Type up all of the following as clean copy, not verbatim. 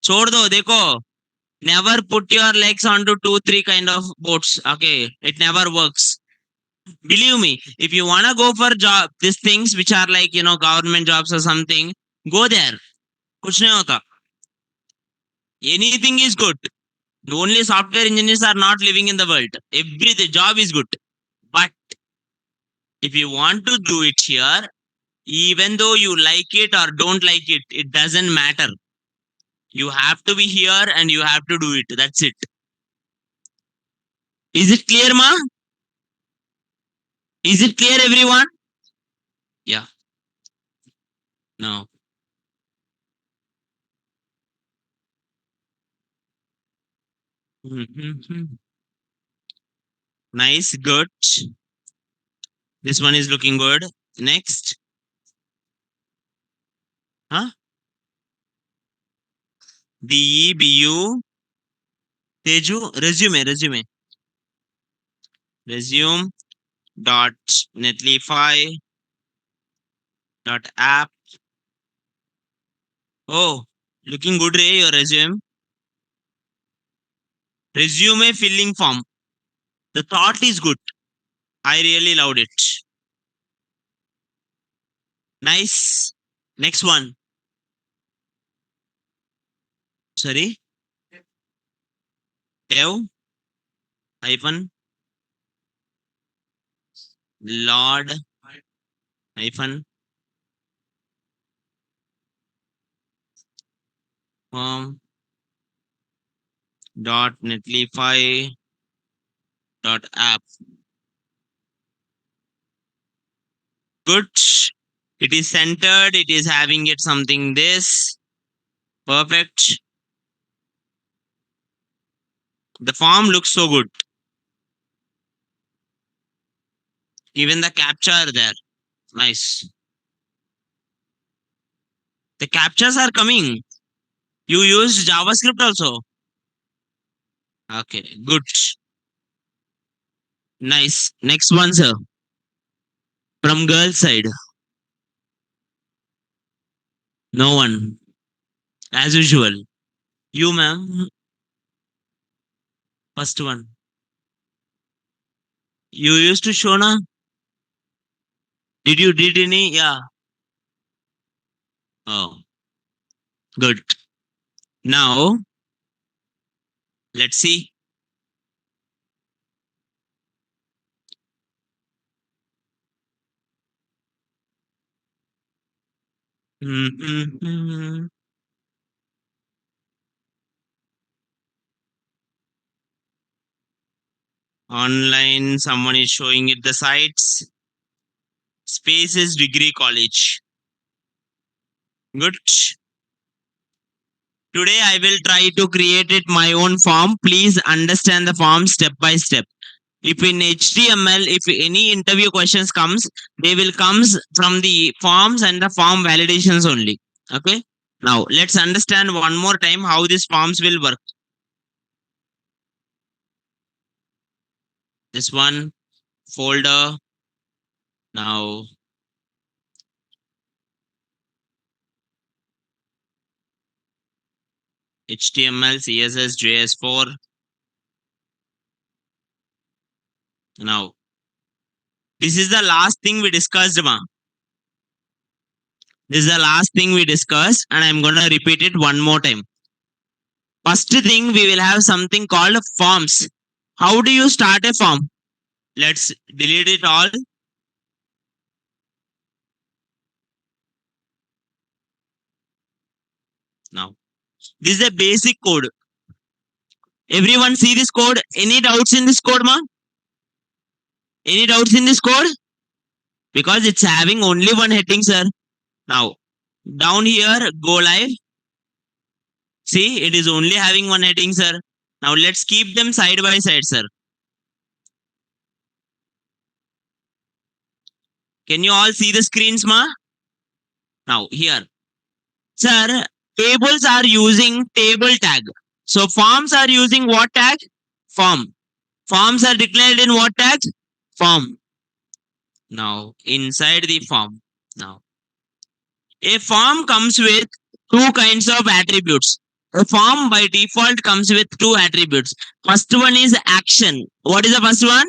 छोड़ दो देखो. Never put your legs onto 2-3 kind of boats. Okay, it never works. Believe me, if you wanna go for job, these things which are like government jobs or something, go there. कुछ नहीं होता. Anything is good. Only software engineers are not living in the world. Every the job is good. But if you want to do it here, even though you like it or don't like it, it doesn't matter. You have to be here and you have to do it. That's it. Is it clear, ma? Is it clear, everyone? Yeah. No. Nice, good. This one is looking good. Next. Huh? DEBU. Teju. Resume. Resume dot netlify dot app. Oh, looking good, Ray, your resume. Resume filling form. The thought is good. I really loved it. Nice. Next one. Sorry. Dev hyphen Lord hyphen form dot netlify dot app. Good. It is centered. It is having it something this. Perfect. The form looks so good. Even the capture there. Nice. The captures are coming. You used JavaScript also. Okay, good. Nice. Next one, sir. From girl side. No one. As usual. You, ma'am. First one. You used to show na? Did you did any? Yeah. Oh, good. Now, let's see. Online, someone is showing it the sites. Spaces Degree College. Good. Today I will try to create it my own form. Please understand the form step by step. If in HTML, if any interview questions comes, they will comes from the forms and the form validations only. Okay. Now let's understand one more time how these forms will work. This one folder. Now HTML, CSS, JS4. Now, this is the last thing we discussed, ma. This is the last thing we discussed, and I'm gonna repeat it one more time. First thing, we will have something called forms. How do you start a form? Let's delete it all. Now, this is a basic code. Everyone see this code? Any doubts in this code, ma? Any doubts in this code? Because it's having only one heading, sir. Now, down here, go live. See, it is only having one heading, sir. Now, let's keep them side by side, sir. Can you all see the screens, ma? Now, here. Sir, tables are using table tag. So, forms are using what tag? Form. Forms are declared in what tag? Form. Now, inside the form. Now, a form comes with two kinds of attributes. A form by default comes with two attributes. First one is action. What is the first one?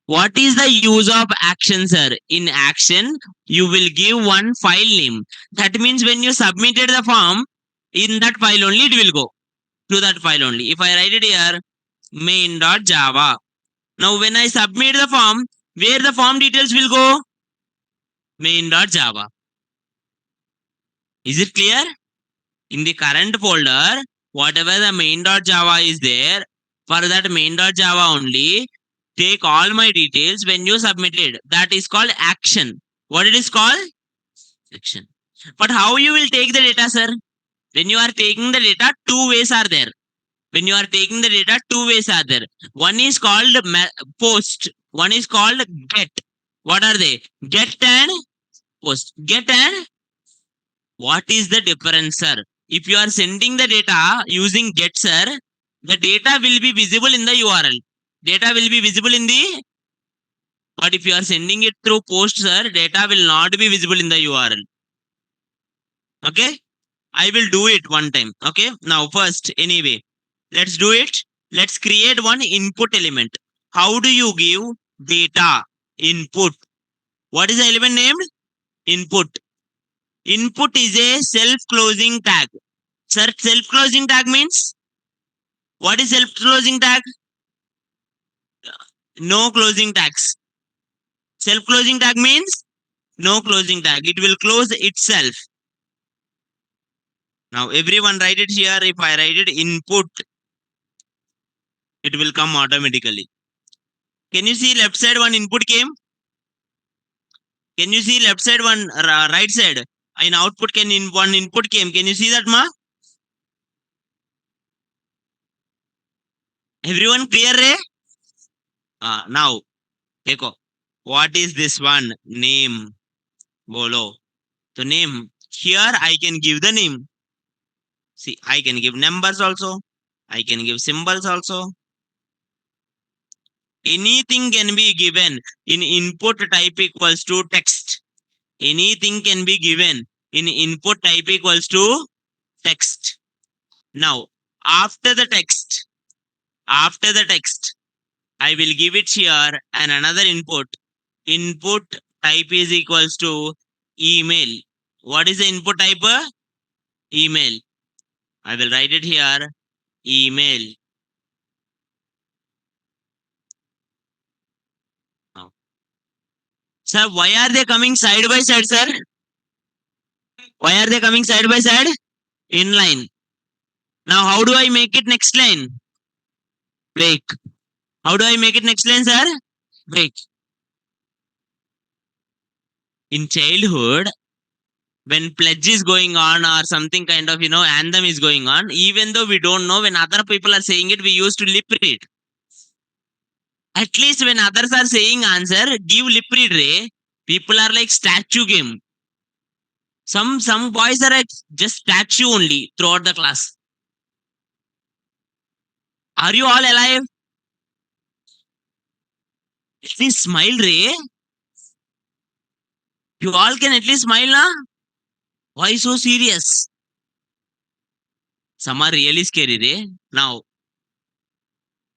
What is the use of action, sir? In action, you will give one file name. That means when you submitted the form, in that file only it will go to that file only. If I write it here, main.java. Now when I submit the form, where the form details will go? Main.java. Is it clear? In the current folder, whatever the main.java is there, for that main.java only, take all my details when you submitted. That is called action. What it is called? Action. But how you will take the data, sir? When you are taking the data, two ways are there. When you are taking the data, two ways are there. One is called post. One is called get. What are they? Get and post. Get and what is the difference, sir? If you are sending the data using get, sir, the data will be visible in the URL. Data will be visible in the. But if you are sending it through post, sir, data will not be visible in the URL. Okay? I will do it one time. Okay? Now, first, anyway, let's do it. Let's create one input element. How do you give data input? What is the element named? Input. Input is a self-closing tag. Sir, self-closing tag means? What is self-closing tag? No closing tags. Self-closing tag means? No closing tag. It will close itself. Now, everyone write it here. If I write it input, it will come automatically. Can you see left side one input came? Can you see left side one right side? In output can in one input came. Can you see that, ma? Everyone clear, eh? Now, Eko. What is this one? Name. Bolo. So name. Here I can give the name. See, I can give numbers also. I can give symbols also. Anything can be given in input type equals to text. Anything can be given in input type equals to text. Now, after the text, I will give it here and another input. Input type is equals to email. What is the input type? Email. I will write it here. Email. Now, sir, why are they coming side by side, sir? Why are they coming side by side? Inline. Now, how do I make it next line? Break. How do I make it next line, sir? Break. In childhood, when pledge is going on or something kind of, anthem is going on, even though we don't know, when other people are saying it, we used to lip read. At least when others are saying answer, give lip read, Ray. People are like statue game. Some boys are like just statue only throughout the class. Are you all alive? At least smile, Ray. You all can at least smile, na? Why so serious? Some are really scary, Ray. Now,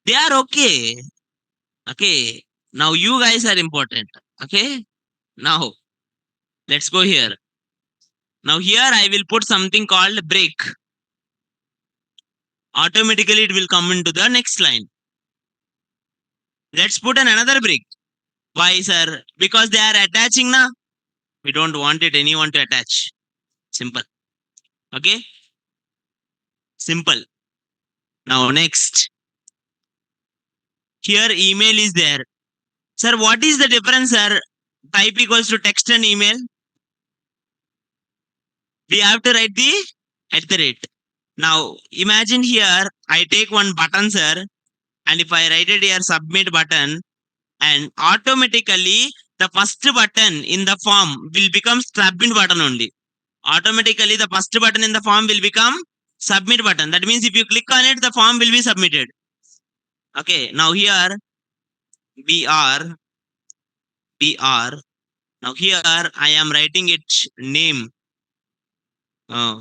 they are okay. Okay. Now you guys are important. Okay. Now, let's go here. Now here I will put something called break. Automatically it will come into the next line. Let's put another break. Why, sir? Because they are attaching now. We don't want it anyone to attach. Simple. Okay. Simple. Now next. Here email is there. Sir, what is the difference, sir? Type equals to text and email. We have to write the at the rate. Now imagine here I take one button, sir, and if I write it here submit button, and automatically the first button in the form will become submit button only. Automatically the first button in the form will become submit button. That means if you click on it, the form will be submitted. Okay, now here br. Now here I am writing it name. uh,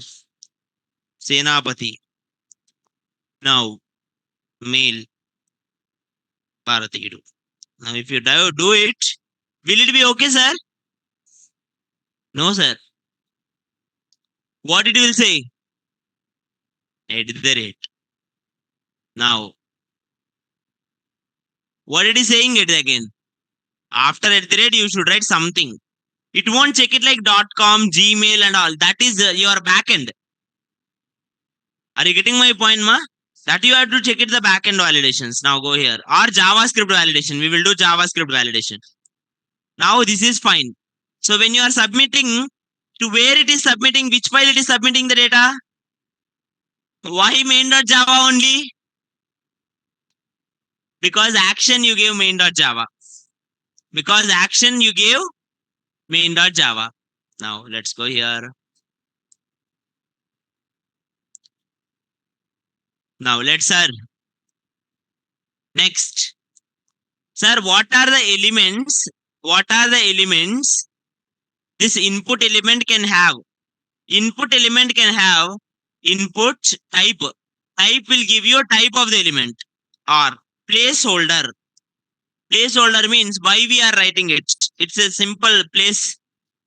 Senapati. Now, male, Bharati. Now, if you do it, will it be okay, sir? No, sir. What it will say? At the rate. Now, what it is saying it again? After at the rate, you should write something. It won't check it like .com, Gmail, and all. That is your backend. Are you getting my point, ma? That you have to check it the backend validations. Now go here. Or JavaScript validation. We will do JavaScript validation. Now this is fine. So when you are submitting, to where it is submitting, which file it is submitting the data? Why main.java only? Because action you gave main.java. Because action you gave main.java. Now let's go here. Now let's sir. Next. Sir, what are the elements? What are the elements this input element can have? Input element can have input type. Type will give you a type of the element. Or placeholder. Placeholder means why we are writing it. It's a simple place.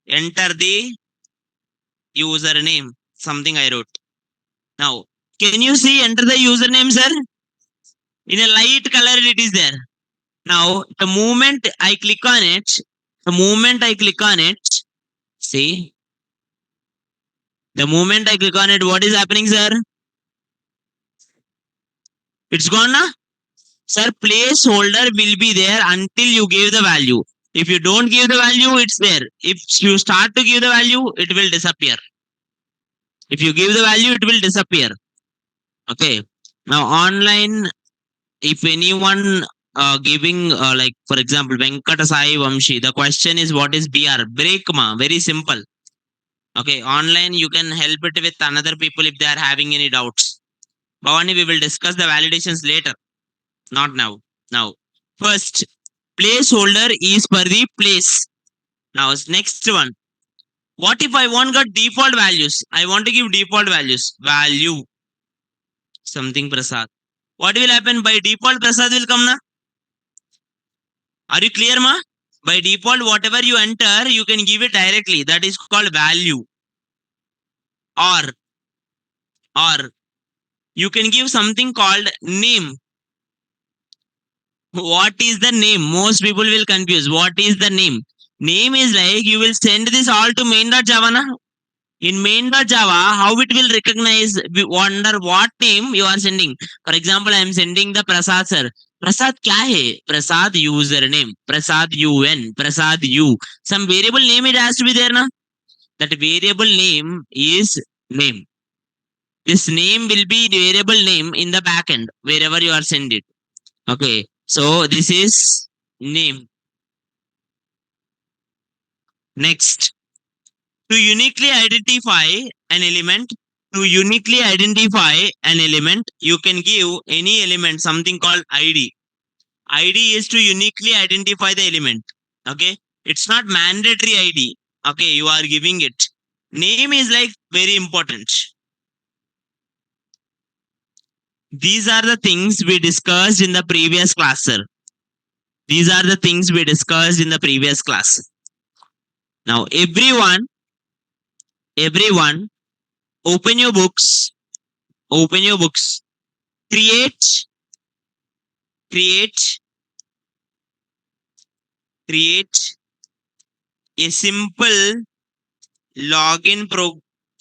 Enter the username. Something I wrote. Now, can you see enter the username, sir? In a light color, it is there. Now, the moment I click on it, see, the moment I click on it, what is happening, sir? It's gone now. Sir, placeholder will be there until you give the value. If you don't give the value, it's there. If you start to give the value, it will disappear. If you give the value, it will disappear. Okay. Now, online, if anyone giving, like, for example, Venkata Sai Vamshi, the question is, what is BR? Break, ma. Very simple. Okay. Online, you can help it with another people if they are having any doubts. Bhavani, we will discuss the validations later. Not now. Now, first, placeholder is for the place. Now, next one. What if I want got default values? I want to give default values. Value something Prasad. What will happen by default? Prasad will come na. Are you clear, ma? By default, whatever you enter, you can give it directly. That is called value. Or or you can give something called name. What is the name? Most people will confuse. What is the name? Name is like you will send this all to main.java na. In main.java, how it will recognize, we wonder what name you are sending. For example, I am sending the Prasad sir. Prasad kya hai? Prasad username. Prasad UN. Prasad U. Some variable name it has to be there na. That variable name is name. This name will be the variable name in the backend wherever you are send it. Okay. So this is name. Next. To uniquely identify an element, you can give any element something called id. Id is to uniquely identify the element. Okay, it's not mandatory id. Okay, you are giving it. Name is like very important. These are the things we discussed in the previous class, sir. These are the things we discussed in the previous class. Now everyone open your books, open your books, create create create a simple login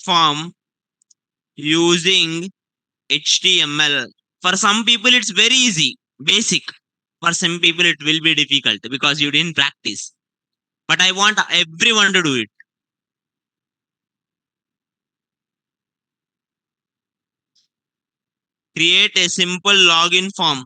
form using HTML. For some people, it's very easy, basic. For some people, it will be difficult because you didn't practice. But I want everyone to do it. Create a simple login form.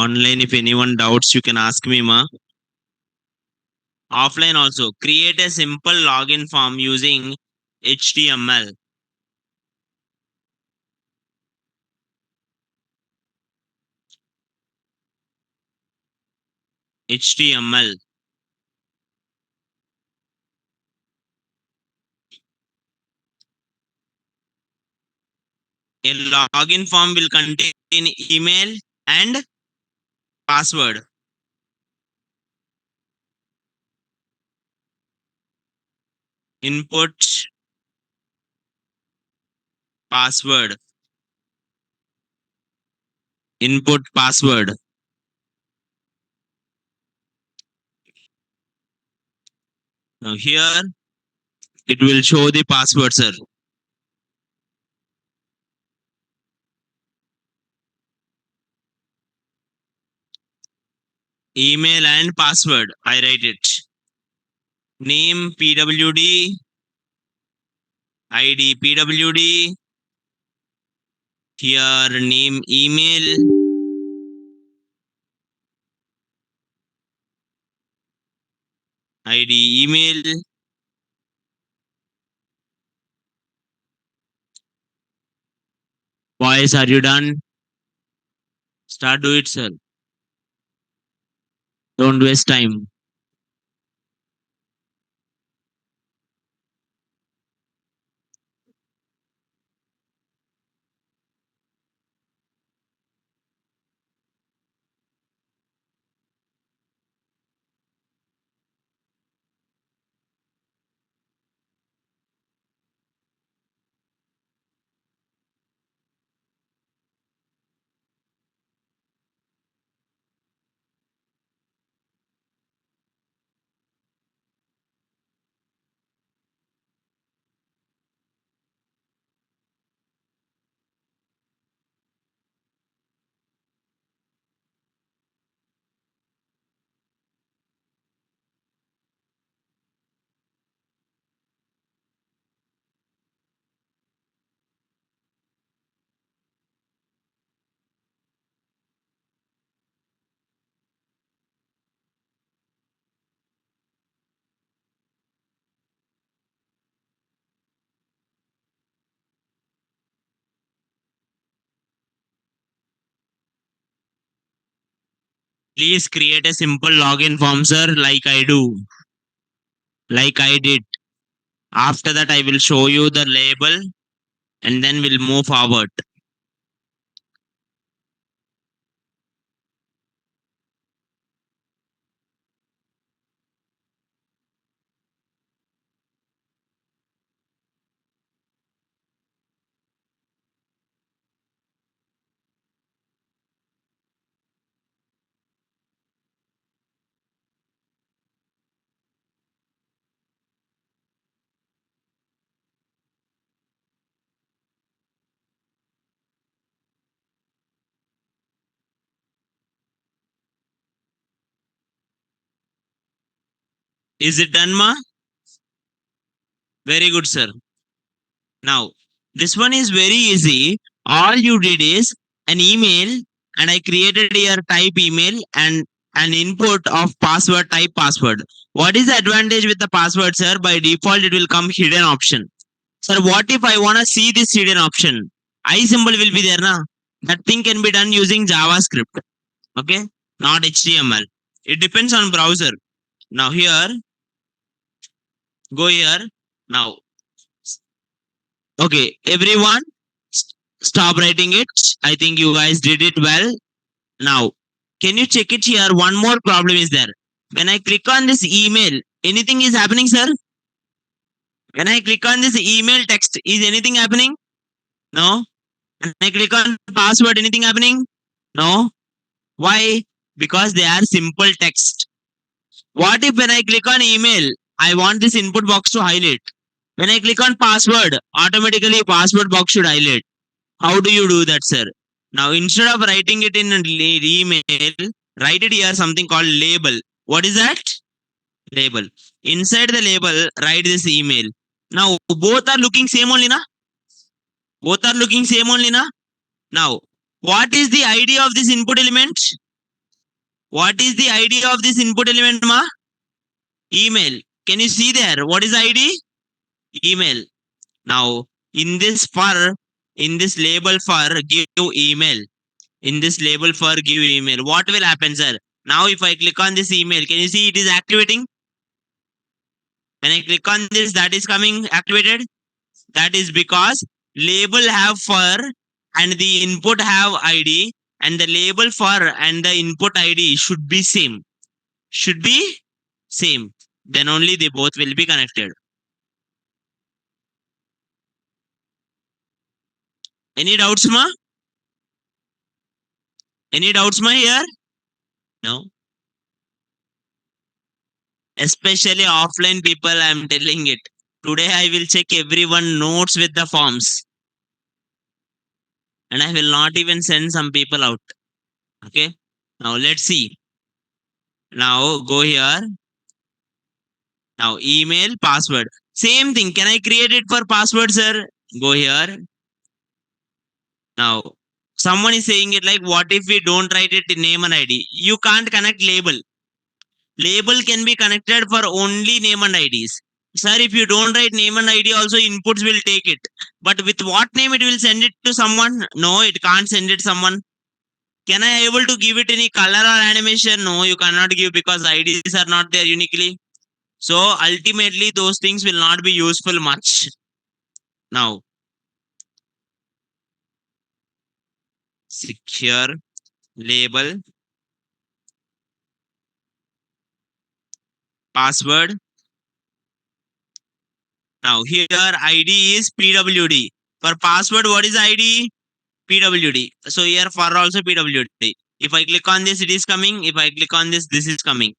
Online, if anyone doubts, you can ask me, ma. Offline also. Create a simple login form using HTML. HTML. A login form will contain email and password. Input password. Input password. Now here it will show the password, sir. Email and password. I write it. Name PWD. ID PWD. Here name email. ID email. Boys, are you done? Start do it, sir. Don't waste time. Please create a simple login form, sir, like I do. Like I did. After that, I will show you the label and then we'll move forward. Is it done, ma? Very good, sir. Now, this one is very easy. All you did is an email, and I created your type email and an input of password type password. What is the advantage with the password, sir? By default, it will come hidden option. Sir, what if I want to see this hidden option? I symbol will be there, na? That thing can be done using JavaScript. Okay, not HTML. It depends on browser. Now here, go here. Now, okay, everyone, stop writing it. I think you guys did it well. Now, can you check it here? One more problem is there. When I click on this email, anything is happening, sir? When I click on this email text, is anything happening? No. When I click on password, anything happening? No. Why? Because they are simple text. What if when I click on email, I want this input box to highlight? When I click on password, automatically password box should highlight. How do you do that, sir? Now, instead of writing it in an email, write it here something called label. What is that? Label. Inside the label, write this email. Now, both are looking same only, na? Both are looking same only, na? Now, what is the idea of this input element? What is the ID of this input element, ma? Email. Can you see there? What is ID? Email. Now, in this label for give email, in this label for give email, what will happen, sir? Now, if I click on this email, can you see it is activating? When I click on this, that is coming activated. That is because label have for and the input have ID, and the label for and the input ID should be same. Should be same. Then only they both will be connected. Any doubts, ma? Any doubts, ma, here? No. Especially offline people, I'm telling it. Today I will check everyone notes with the forms. And I will not even send some people out. Okay. Now let's see. Now go here. Now email, password. Same thing. Can I create it for password, sir? Go here. Now someone is saying it like, what if we don't write it in name and ID? You can't connect label. Label can be connected for only name and IDs. Sir, if you don't write name and ID, also inputs will take it. But with what name it will send it to someone? No, it can't send it someone. Can I able to give it any color or animation? No, you cannot give because IDs are not there uniquely. So ultimately, those things will not be useful much. Now, secure label, password. Now here ID is PWD. For password, what is ID? PWD. So here for also PWD. If I click on this, it is coming. If I click on this is coming.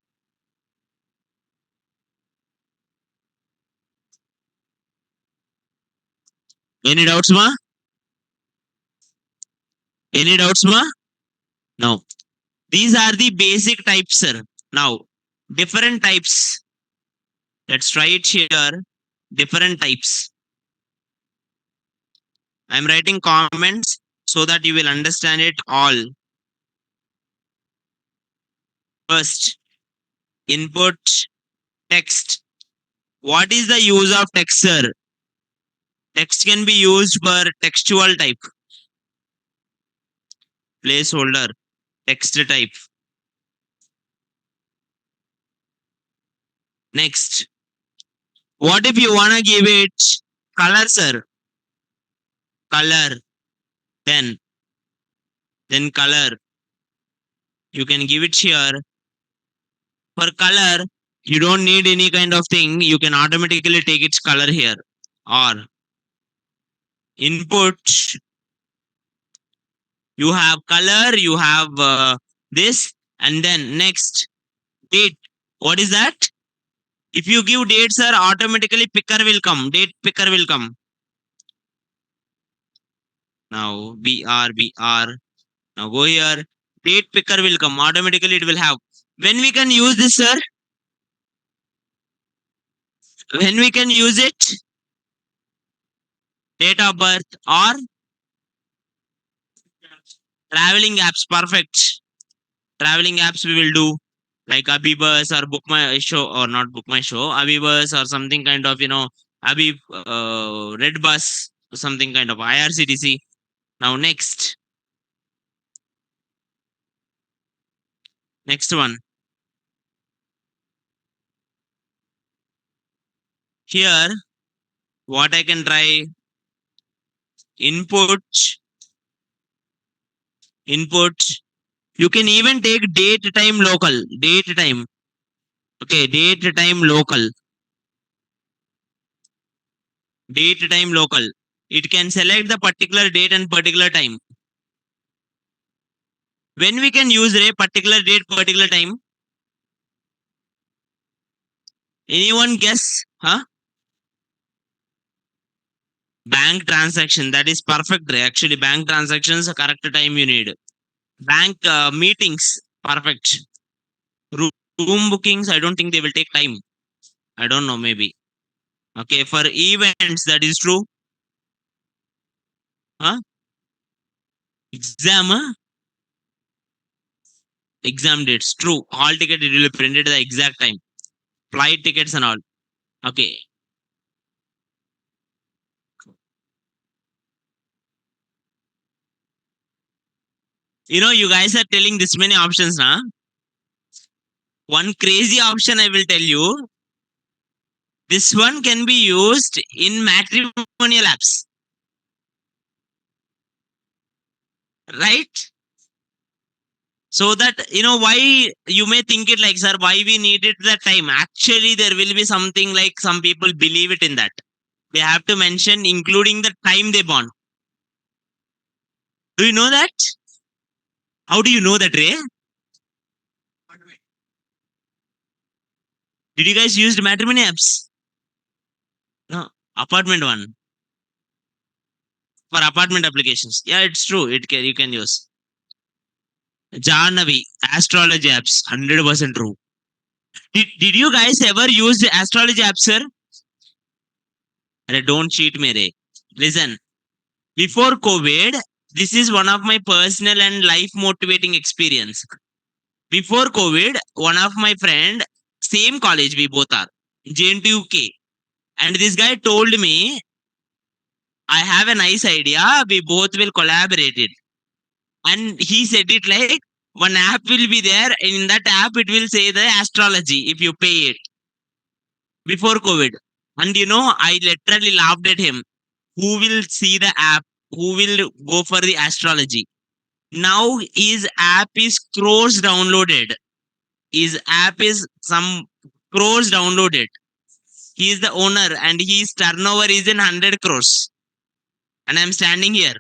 Any doubts, ma? Any doubts, ma? No. These are the basic types, sir. Now, different types. Let's try it here. Different types. I'm writing comments so that you will understand it all. First, input text. What is the use of text, sir? Text can be used for textual type. Placeholder, text type. Next, what if you wanna give it color, sir? Color. Then color. You can give it here. For color, you don't need any kind of thing. You can automatically take its color here. Or input, you have color, you have this, and then next date. What is that? If you give date, sir, automatically picker will come. Date picker will come. Now BR. Now go here. Date picker will come. Automatically it will have. When we can use this, sir? When we can use it? Date of birth or traveling apps. Perfect. Traveling apps we will do like Abibus or Book My Show, or not Book My Show, Abibus or something kind of, Abib, Red Bus, something kind of IRCTC. Now next one. Here, what I can try, input. You can even take date time local. Date time. Okay, date time local. Date time local. It can select the particular date and particular time. When we can use a particular date, particular time? Anyone guess? Huh? Bank transaction. That is perfect. Actually, bank transactions, a correct time you need. Bank meetings. Perfect. Room bookings, I don't think they will take time. I don't know, maybe. Okay, for events, that is true. Huh? Exam, huh? exam dates. True. Hall ticket it will be printed at the exact time. Flight tickets and all. Okay. You guys are telling this many options, now. One crazy option I will tell you. This one can be used in matrimonial apps. Right? So that, why you may think it like, sir, why we needed that time? Actually, there will be something like some people believe it in that. They have to mention including the time they born. Do you know that? How do you know that, Ray? Did you guys use matrimony apps? No, apartment one for apartment applications. Yeah, it's true. You can use Jahnavi astrology apps. 100% true. Did you guys ever use the astrology apps, sir? Don't cheat me, Ray. Listen, before COVID, this is one of my personal and life motivating experience. Before COVID, one of my friend, same college we both are, JNTUK, and this guy told me, I have a nice idea. We both will collaborate it. And he said it like one app will be there. In that app, it will say the astrology if you pay it before COVID. And I literally laughed at him. Who will see the app? Who will go for the astrology? Now his app is crores downloaded. His app is some crores downloaded. He is the owner and his turnover is in 100 crores. And I'm standing here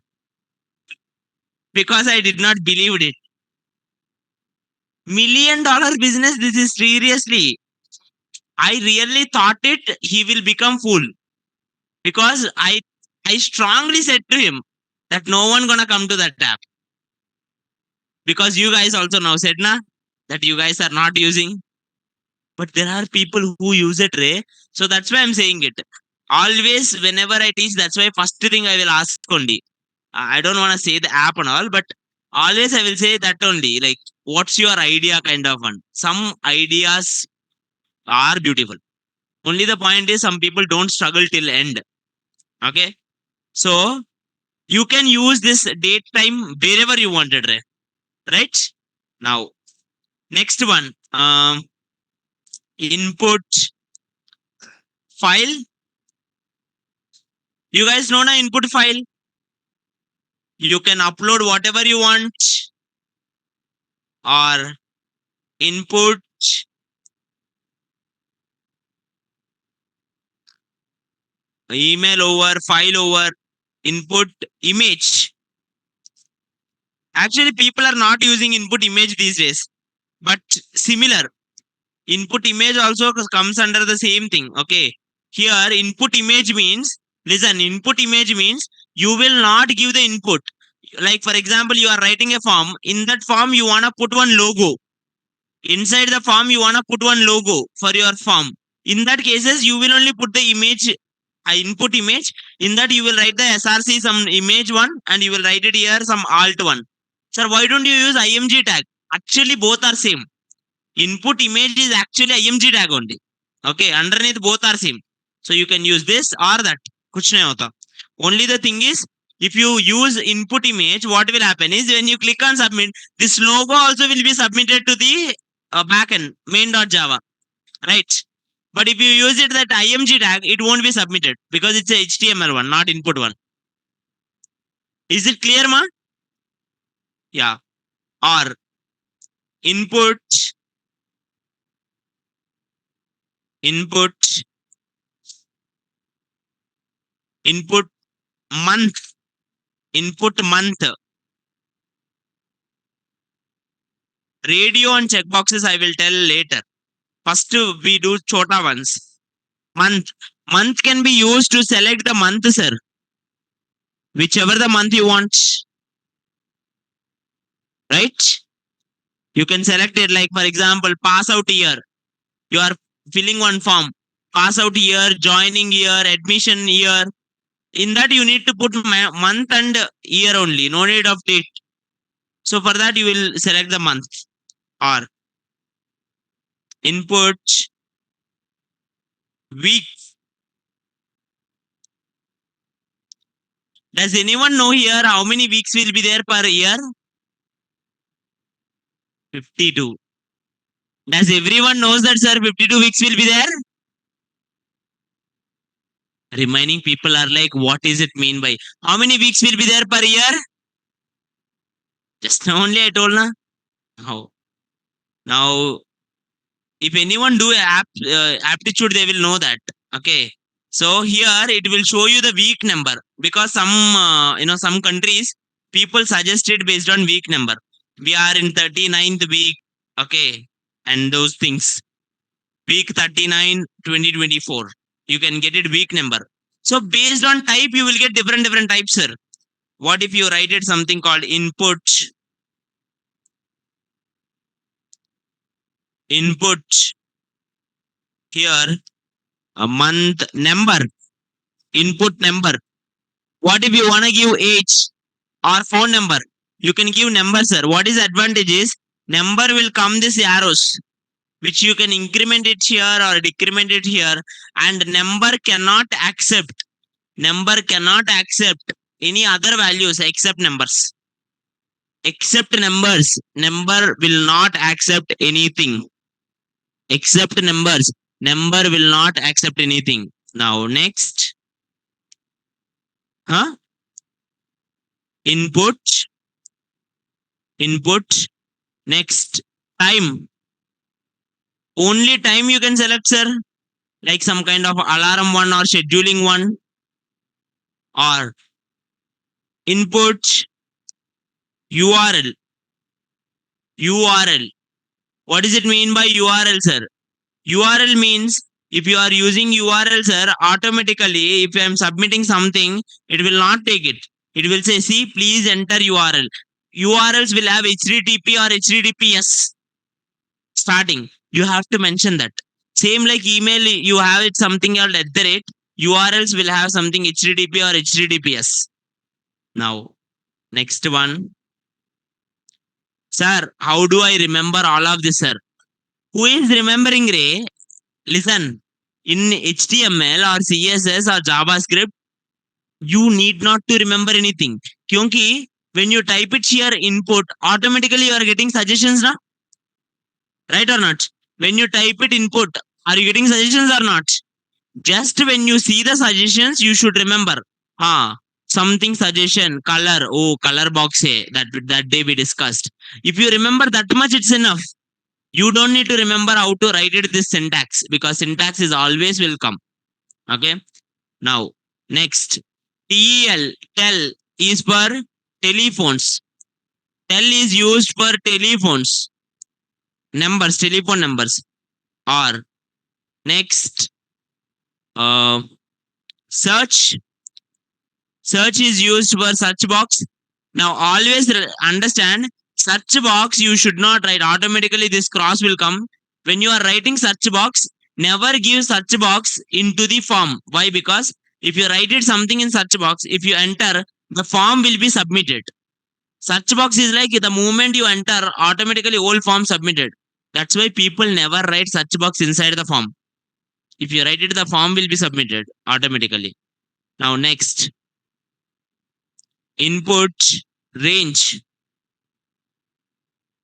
because I did not believe it. $1 million business, this is seriously. I really thought it he will become fool because I strongly said to him that no one gonna come to that app because you guys also now said na that you guys are not using, but there are people who use it, Ray. So that's why I'm saying it. Always, whenever I teach, that's why first thing I will ask only. I don't want to say the app and all, but always I will say that only. Like, what's your idea, kind of one. Some ideas are beautiful. Only the point is, some people don't struggle till end. Okay, so you can use this date time wherever you wanted, Ray. Right now, next one. Input file. You guys know na input file? You can upload whatever you want or input email over, file over, input image. Actually, people are not using input image these days, but similar. Input image also comes under the same thing. Okay. Here, input image means, listen, input image means you will not give the input. Like, for example, you are writing a form. In that form, you want to put one logo. Inside the form, you want to put one logo for your form. In that cases, you will only put the image, input image. In that, you will write the src some image one and you will write it here some alt one. Sir, why don't you use img tag? Actually, both are same. Input image is actually img tag only. Okay, underneath both are same. So you can use this or that. Kuch nahi hota. Only the thing is, if you use input image, what will happen is when you click on submit, this logo also will be submitted to the backend main.java, right? But if you use it that img tag, it won't be submitted because it's a HTML one, not input one. Is it clear, ma? Yeah. Or input input input month radio and checkboxes I will tell later. First we do chota ones. Month can be used to select the month, sir. Whichever the month you want, right? You can select it, like for example, pass out year. You are filling one form, pass out year, joining year, admission year. In that you need to put month and year only, no need of date. So for that you will select the month. or input week. Does anyone know here how many weeks will be there per year? 52. Does everyone knows that, sir, 52 weeks will be there? Remaining people are like, what is it mean by? How many weeks will be there per year? Just now only I told na. How? Now, if anyone do aptitude, they will know that. Okay. So here it will show you the week number because some countries people suggested based on week number. We are in 39th week. Okay. And those things. Week 39, 2024. You can get it week number. So based on type, you will get different types, sir. What if you write it something called input here a month number, input number. What if you want to give age or phone number? You can give number, sir. What is advantage is number will come this arrows which you can increment it here or decrement it here, and number cannot accept any other values except numbers. Except numbers, number will not accept anything except numbers. Number will not accept anything. Now next, huh? Input next, time. Only time you can select, sir, like some kind of alarm one or scheduling one, or input url. What does it mean by url, sir? URL means if you are using URL, sir, automatically if I am submitting something, it will not take it. It will say, see, please enter URL. URLs will have HTTP or HTTPS starting. You have to mention that. Same like email, you have it something called at the rate. URLs will have something HTTP or HTTPS. Now, next one. Sir, how do I remember all of this, sir? Who is remembering, Ray? Listen, in HTML or CSS or JavaScript, you need not to remember anything. Kyunki when you type it here input, automatically you are getting suggestions, na? Right or not? When you type it input, are you getting suggestions or not? Just when you see the suggestions, you should remember. Something suggestion, color. Oh, color box hai. That day we discussed. If you remember that much, it's enough. You don't need to remember how to write it this syntax because syntax is always will come. Okay. Now, next, tel is for telephones. Tel is used for telephones. Numbers, telephone numbers. Or next, search. Search is used for search box. Now, always understand search box you should not write. Automatically, this cross will come. When you are writing search box, never give search box into the form. Why? Because if you write it something in search box, if you enter, the form will be submitted. Search box is like the moment you enter, automatically all form submitted. That's why people never write search box inside the form. If you write it, the form will be submitted automatically. Now next, input range.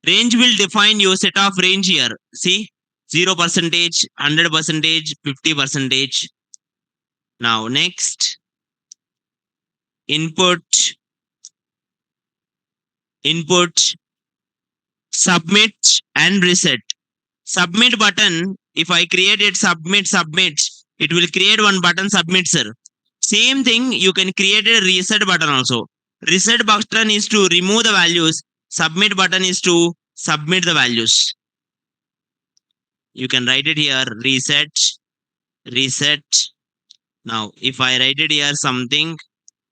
Range will define your set of range here. See, 0%, 100%, 50%. Now next, input submit and reset. Submit button, if I create it submit, it will create one button submit, sir. Same thing, you can create a reset button also. Reset button is to remove the values. Submit button is to submit the values. You can write it here, reset. Now, if I write it here something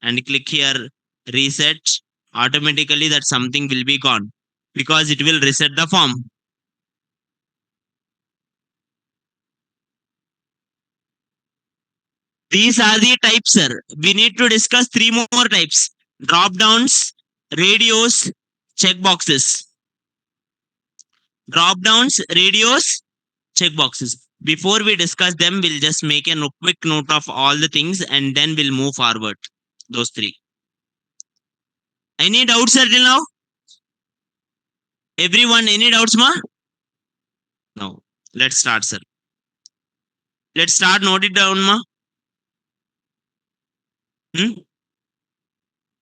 and click here reset, automatically that something will be gone because it will reset the form. These are the types, sir. We need to discuss 3 more types. Drop downs, radios, checkboxes. Drop downs, radios, checkboxes. Before we discuss them, we'll just make a quick note of all the things and then we'll move forward. Those three. Any doubts sir, till now? Everyone, any doubts, ma? No. Let's start, sir. Let's start. Note it down, ma.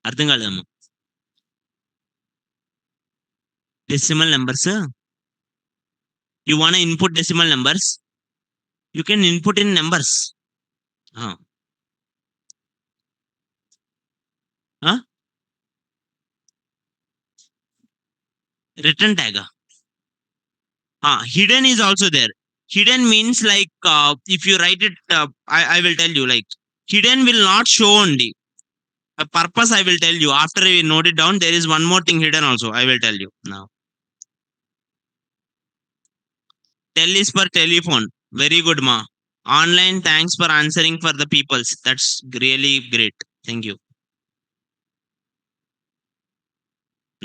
అర్థం కాలేదమ్మా decimal numbers. You want to input decimal numbers? You can input in numbers. Huh? Huh? Return tag. Hidden is also there. Hidden means like if you write it, I will tell you like hidden will not show only. A purpose I will tell you after we note it down. There is one more thing hidden also. I will tell you now. Tel is for telephone. Very good, ma. Online. Thanks for answering for the peoples. That's really great. Thank you.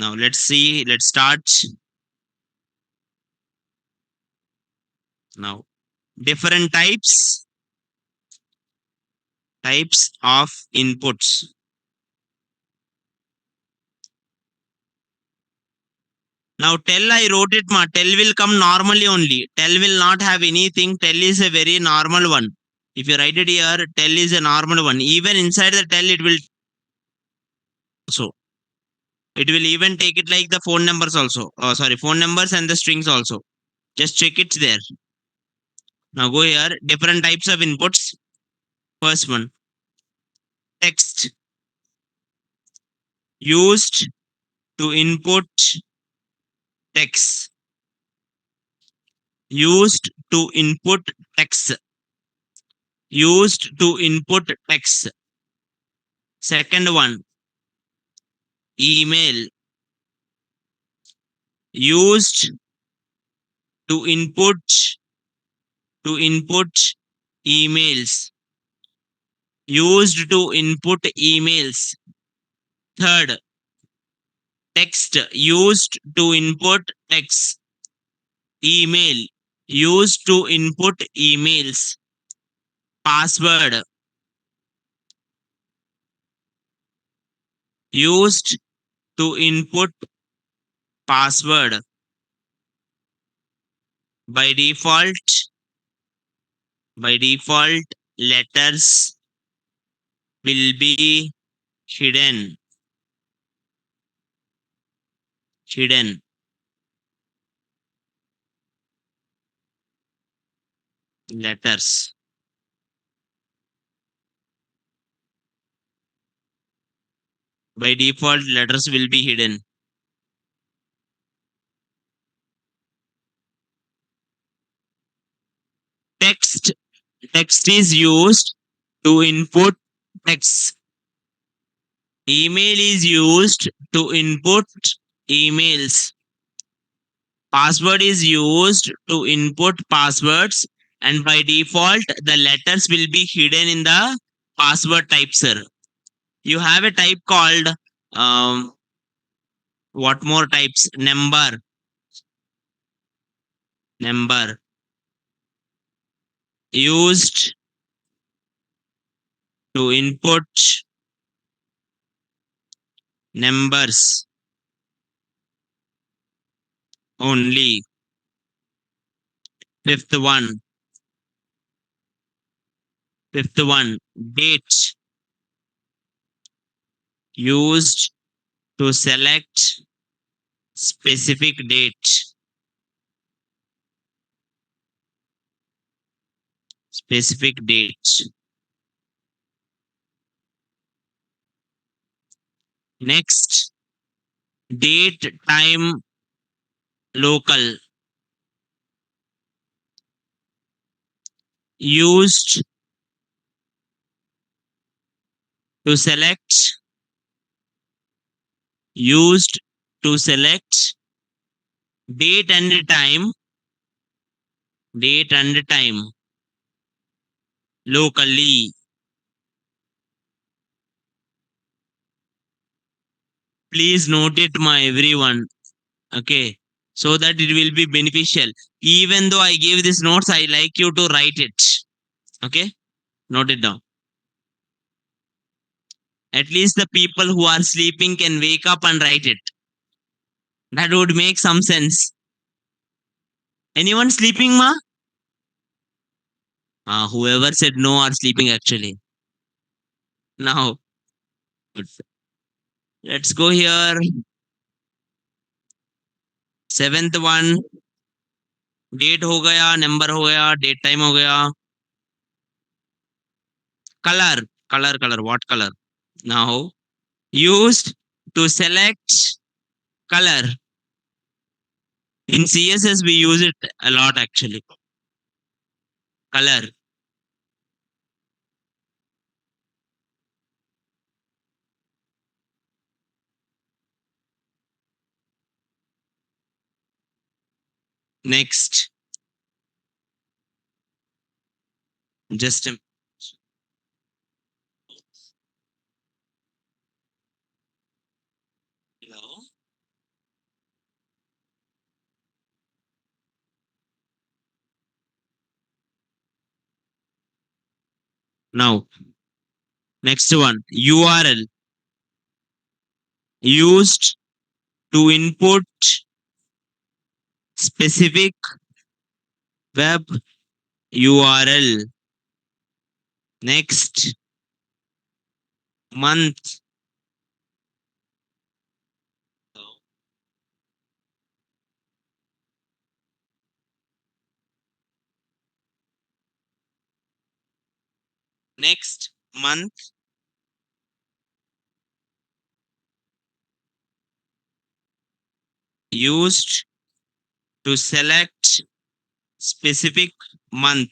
Now let's see. Let's start. Now different types of inputs. Now tell I wrote it ma. Tell will come normally only. Tell will not have anything. Tell is a very normal one. If you write it here, tell is a normal one. Even inside the tell it will also. It will even take it like the phone numbers also. Oh sorry, phone numbers and the strings also. Just check it there. Now go here. Different types of inputs. First one. Text. Used to input text. Used to input text. Used to input text. Second one, email. Used to input emails. Used to input emails. Third, text. Used to input text. Email. Used to input emails. Password. Used to input password. By default, letters will be hidden. Letters. By default, letters will be hidden. Text. Text is used to input text. Email is used to input emails. Password is used to input passwords. And by default, the letters will be hidden in the password type, sir. You have a type called what more types? Number. Used to input numbers only. Fifth one, date. Used to select specific date. Next, date, time, local. Used to select date and time locally. Please note it, my everyone. Okay. so that it will be beneficial. Even though I gave these notes, I like you to write it. Okay, note it down. At least the people who are sleeping can wake up and write it. That would make some sense. Anyone sleeping, ma? Whoever said no are sleeping actually. Now, let's go here. Seventh one. Date हो गया, number हो गया, date time हो गया. Color, color. What color? Now, used to select color. In CSS, we use it a lot actually. Color. Next. Just a hello. Now, next one. URL. Used to input specific web URL. Next. Month. Next month. Used to select specific month.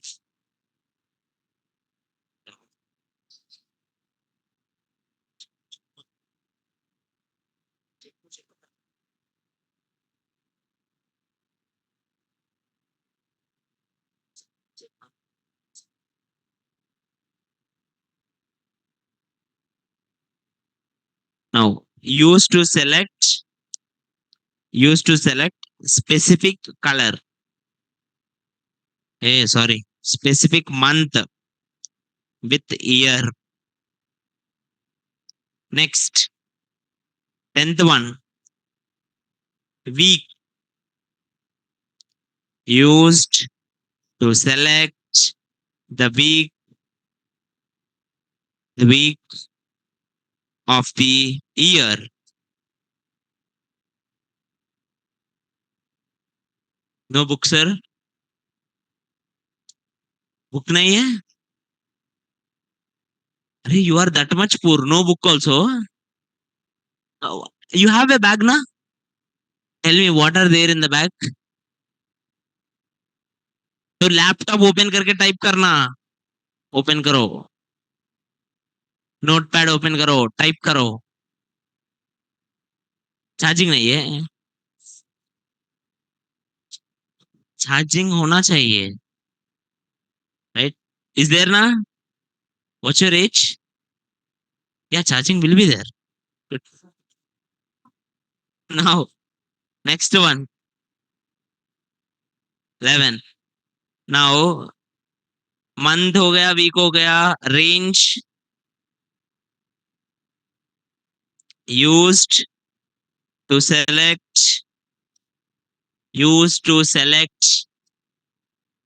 Now, used to select specific color. Hey, sorry, specific month with year. Next, 10th one, week. Used to select the week of the year. No book, sir. Book nahi hai? Arey, you are that much poor. No book also. You have a bag, na? Tell me what are there in the bag. तो laptop open करके type करना. Open करो. Notepad open करो. Type करो. Charging नहीं है. Charging होना चाहिए. Right? Is there na? What's your age? Yeah, charging will be there. Good. Now, next one. 11. Now, month हो गया, week हो गया, range used to select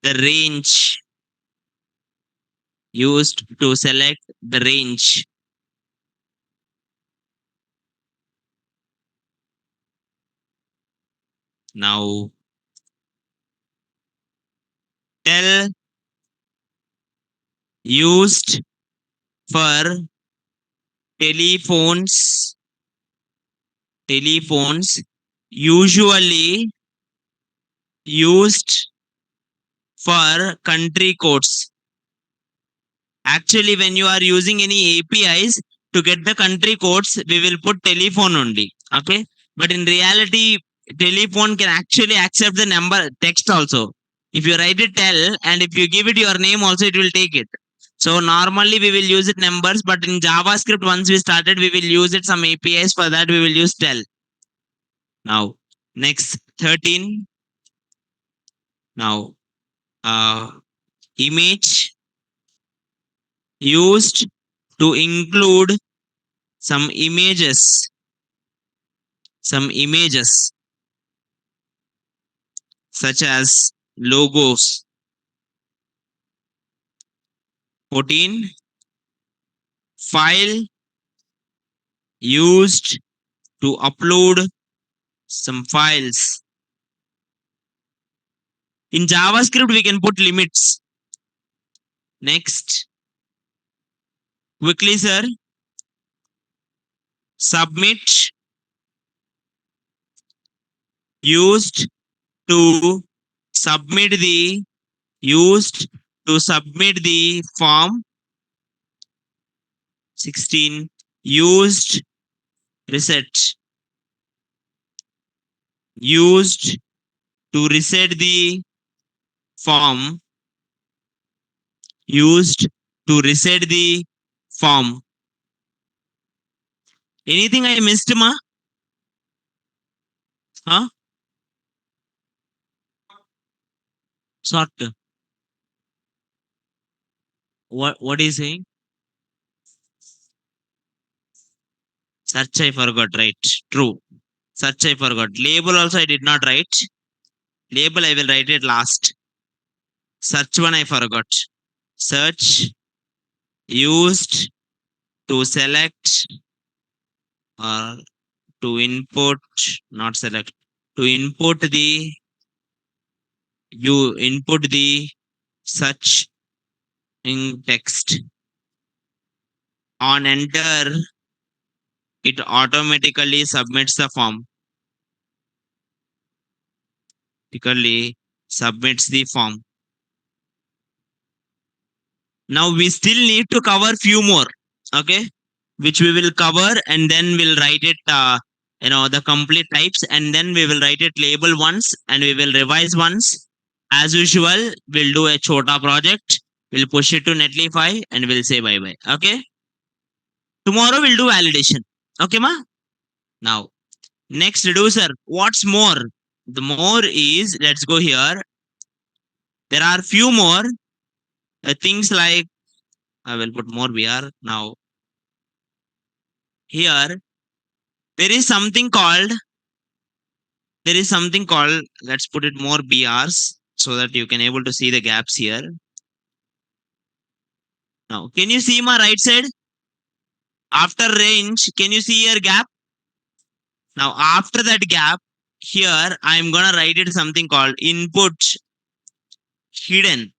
the range. Used to select the range. Now, tell used for telephones usually used for country codes. Actually, when you are using any APIs to get the country codes, we will put telephone only. Okay. But in reality, telephone can actually accept the number text also. If you write it tell and if you give it your name also, it will take it. So normally we will use it numbers, but in JavaScript, once we started, we will use it some APIs. For that, we will use tell. Now, next 13. Now, image used to include some images, such as logos. 14. File used to upload some files. In JavaScript, we can put limits. Next, quickly, sir. Submit used to submit the form. 16. Used reset to reset the form. Anything I missed, ma? Huh? Sort. What is saying? Search I forgot, right? True. Search I forgot. Label also I did not write. Label I will write it last. Search one I forgot. Search used to select or to input, not select, to input the, you input the search in text. On enter, it automatically submits the form. Now we still need to cover few more, okay, which we will cover, and then we'll write it, the complete types, and then we will write it label once, and we will revise once. As usual, we'll do a chota project. We'll push it to Netlify, and we'll say bye bye. Okay. Tomorrow we'll do validation. Okay, ma. Now, next reducer. What's more? The more is, let's go here. There are few more things like, I will put more BR now. Here, there is something called, let's put it more BRs so that you can able to see the gaps here. Now, can you see my right side? After range, can you see your gap? Now, after that gap, here, I'm going to write it something called input hidden.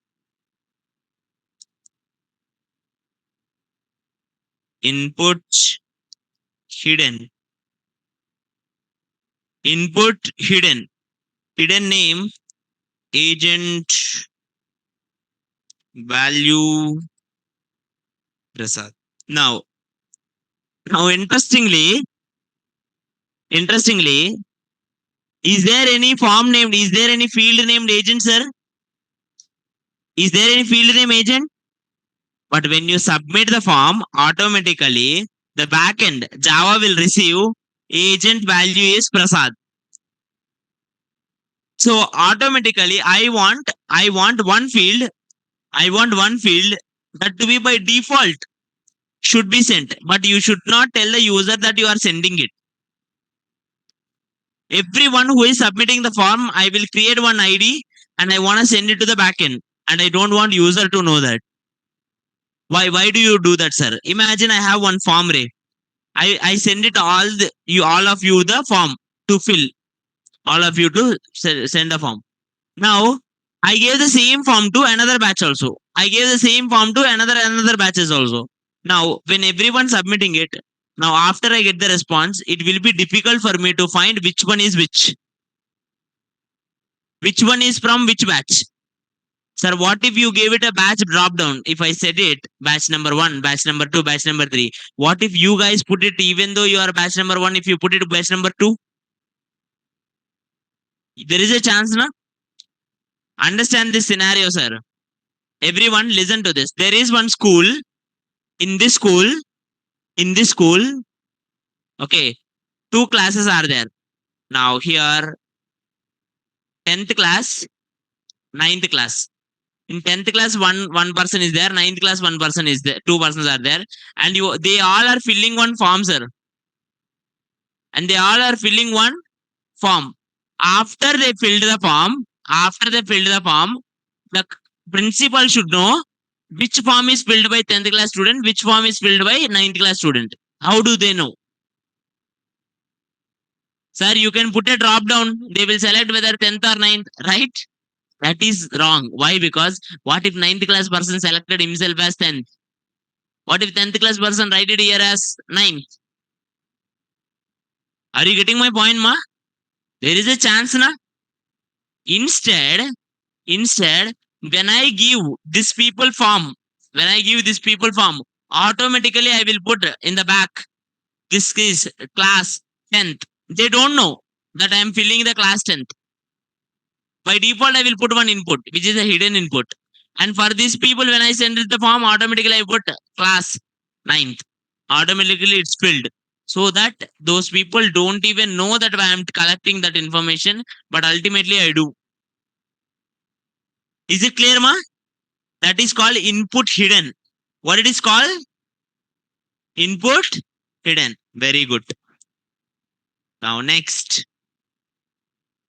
Input hidden. Hidden name, agent value PRASAD. Now interestingly, is there any form named, is there any field named agent, sir? Is there any field name agent? But when you submit the form, automatically the backend Java will receive agent value is PRASAD. So automatically I want one field that to be by default should be sent, but you should not tell the user that you are sending it. Everyone who is submitting the form, I will create one ID and I want to send it to the backend, and I don't want user to know that. Why do you do that, sir? Imagine I have one form, Ray. I send it all of you the form to fill. All of you to send a form. Now I gave the same form to another batch also. I gave the same form to another batches also. Now when everyone submitting it, now after I get the response, it will be difficult for me to find which one is which one is from which batch. Sir, what if you gave it a batch drop down? If I said it batch number 1, batch number 2, batch number 3, what if you guys put it, even though you are batch number 1, if you put it batch number 2? There is a chance, na? Understand this scenario, sir. Everyone listen to this. There is one school. In this school, okay, 2 classes are there. Now here, 10th class, 9th class. In 10th class, one person is there. 9th class, one person is there. Two persons are there, and they all are filling one form, sir. And they all are filling one form. After they filled the form, the principal should know which form is filled by 10th class student, which form is filled by 9th class student. How do they know? Sir, you can put a drop down. They will select whether 10th or 9th, right? That is wrong. Why? Because what if 9th class person selected himself as 10th? What if 10th class person write it here as 9th? Are you getting my point, ma? There is a chance, na? Instead, when I give this people form, automatically I will put in the back, this is class 10th. They don't know that I am filling the class 10th. By default, I will put one input, which is a hidden input. And for these people, when I send it the form, automatically I put class 9th. Automatically it's filled. So that those people don't even know that I am collecting that information, but ultimately I do. Is it clear, ma? That is called input hidden. What it is called? Input hidden. Very good. Now next.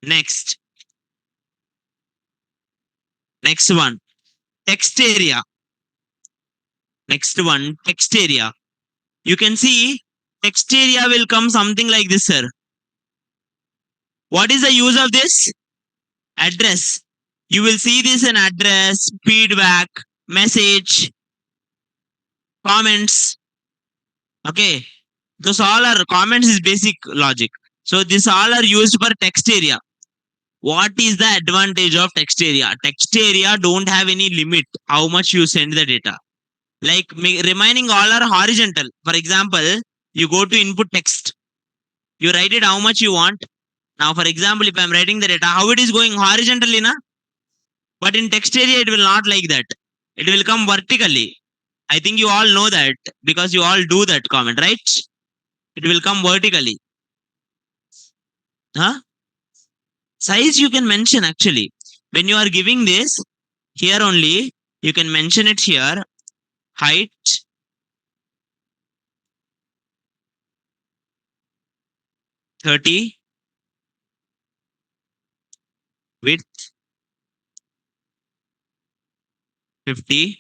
Next one. Text area. Next one, text area. You can see text area will come something like this, sir. What is the use of this? Address. You will see this in address, feedback, message, comments. Okay. Those all are comments is basic logic. So these all are used for text area. What is the advantage of text area? Text area don't have any limit how much you send the data. Like remaining all are horizontal. For example, you go to input text. You write it how much you want. Now, for example, if I'm writing the data, how it is going horizontally, na? But in text area, it will not like that. It will come vertically. I think you all know that because you all do that comment, right? It will come vertically. Huh? Size you can mention actually. When you are giving this, here only, you can mention it here. Height. .30. Width. 50.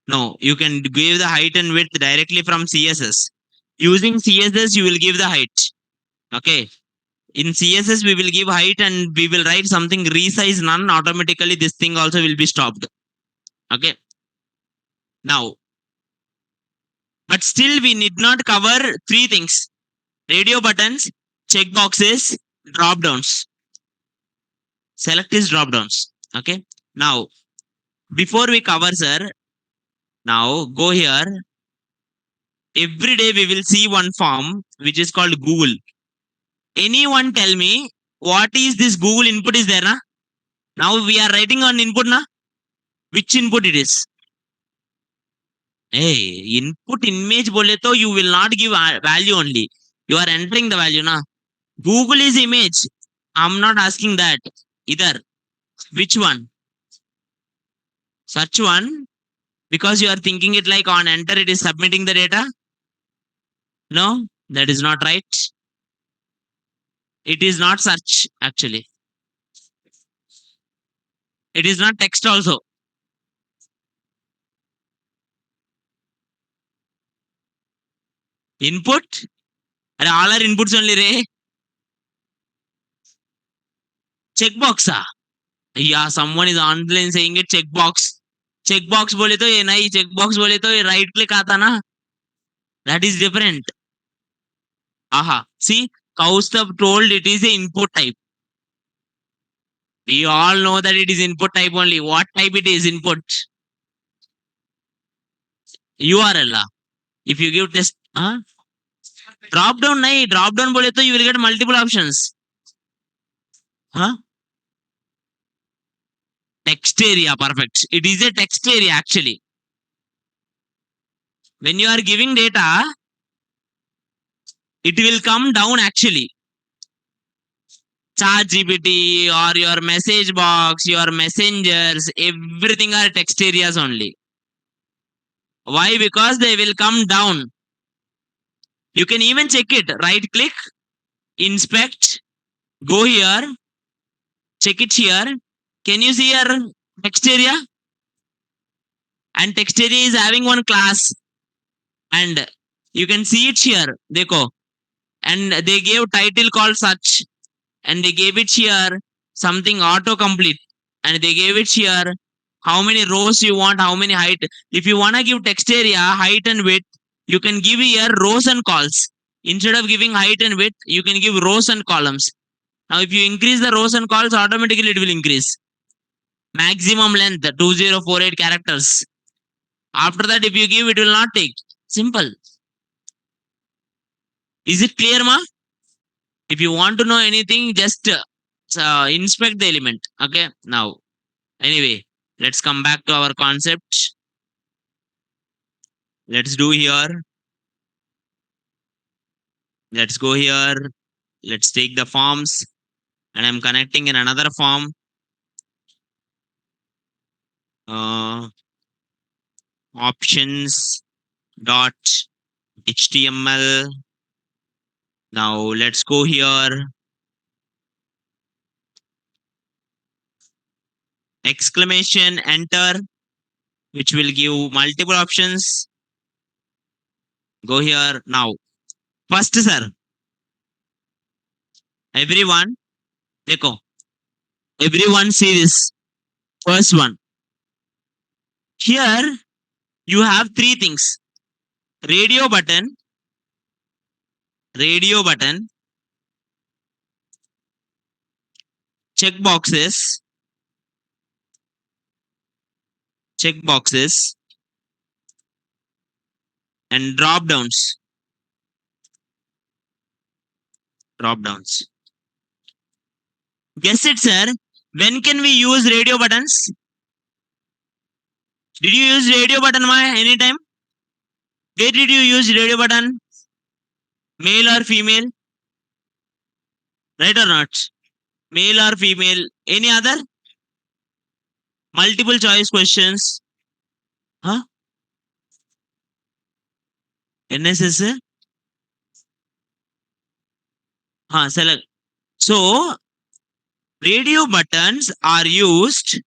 No, you can give the height and width directly from CSS. Using CSS, you will give the height. Okay. In CSS, we will give height and we will write something resize none. Automatically, this thing also will be stopped. Okay. Now, but still we need not cover three things. Radio buttons, checkboxes, drop downs. Select is drop downs. Okay. Now, before we cover, sir, now go here. Every day we will see one form which is called Google. Anyone tell me what is this Google input is there, na? Now we are writing on input, na? Which input it is? Hey, input image bole to you will not give value only. You are entering the value, na? Google is image. I'm not asking that either. Which one? Such one? Because you are thinking it like on enter, it is submitting the data. No, that is not right. It is not search actually. It is not text also. Input? All are inputs only, re. Checkbox, ah. Yeah, someone is online saying it checkbox. Checkbox bole to ye nahi, checkbox bole to ye right click aata na. That is different. Aha. See, Kaustav told it is a input type. We all know that it is input type only. What type it is input? URL. If you give test, huh? Drop down, nahi. Drop down bole to you will get multiple options. Huh? Text area, perfect. It is a text area actually. When you are giving data, it will come down actually. chat GPT or your message box, your messengers, everything are text areas only. Why? Because they will come down. You can even check it. Right click, inspect, go here, check it here. Can you see your text area? And text area is having one class. And you can see it here. Dekho. And they gave title called such. And they gave it here something autocomplete. And they gave it here how many rows you want, how many height. If you want to give text area, height and width, you can give here rows and calls. Instead of giving height and width, you can give rows and columns. Now, if you increase the rows and calls, automatically it will increase. Maximum length 2048 characters. After that, if you give, it will not take. Simple. Is it clear, ma? If you want to know anything, just inspect the element. Okay. Now, anyway, let's come back to our concept. Let's do here. Let's go here. Let's take the forms. And I'm connecting in another form. Options dot html. Now let's go here. Exclamation enter, which will give multiple options. Go here now. First, sir. Everyone, dekho. Everyone see this. First one. Here you have three things. Radio button, check boxes, and drop downs. Guess it, sir. When can we use radio buttons? Did you use radio button anytime? Where did you use radio button? Male or female? Right or not? Male or female? Any other? Multiple choice questions. Huh? NSS? Select. So, radio buttons are used.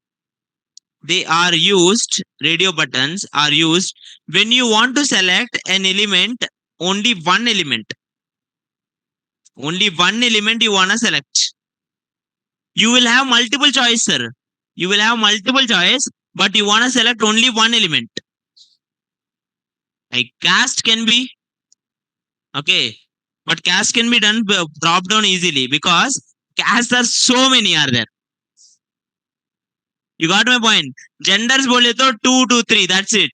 Radio buttons are used when you want to select an element, only one element. Only one element you want to select. You will have multiple choice, sir. You will have multiple choice, but you want to select only one element. Like cast can be, okay, but cast can be done drop down easily because casts are so many are there. You got my point. Genders bole to 2 to 3, that's it.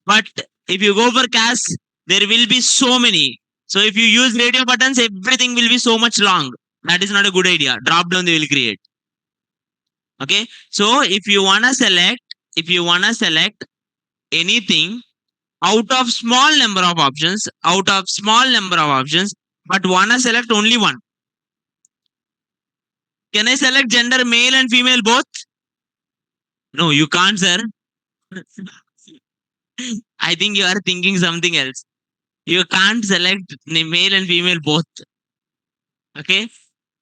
But if you go for cast, there will be so many. So if you use radio buttons, everything will be so much long. That is not a good idea. Drop down they will create. Okay. So if you wanna select anything out of small number of options, but wanna select only one. Can I select gender male and female both? No, you can't, sir. I think you are thinking something else. You can't select male and female both. Okay.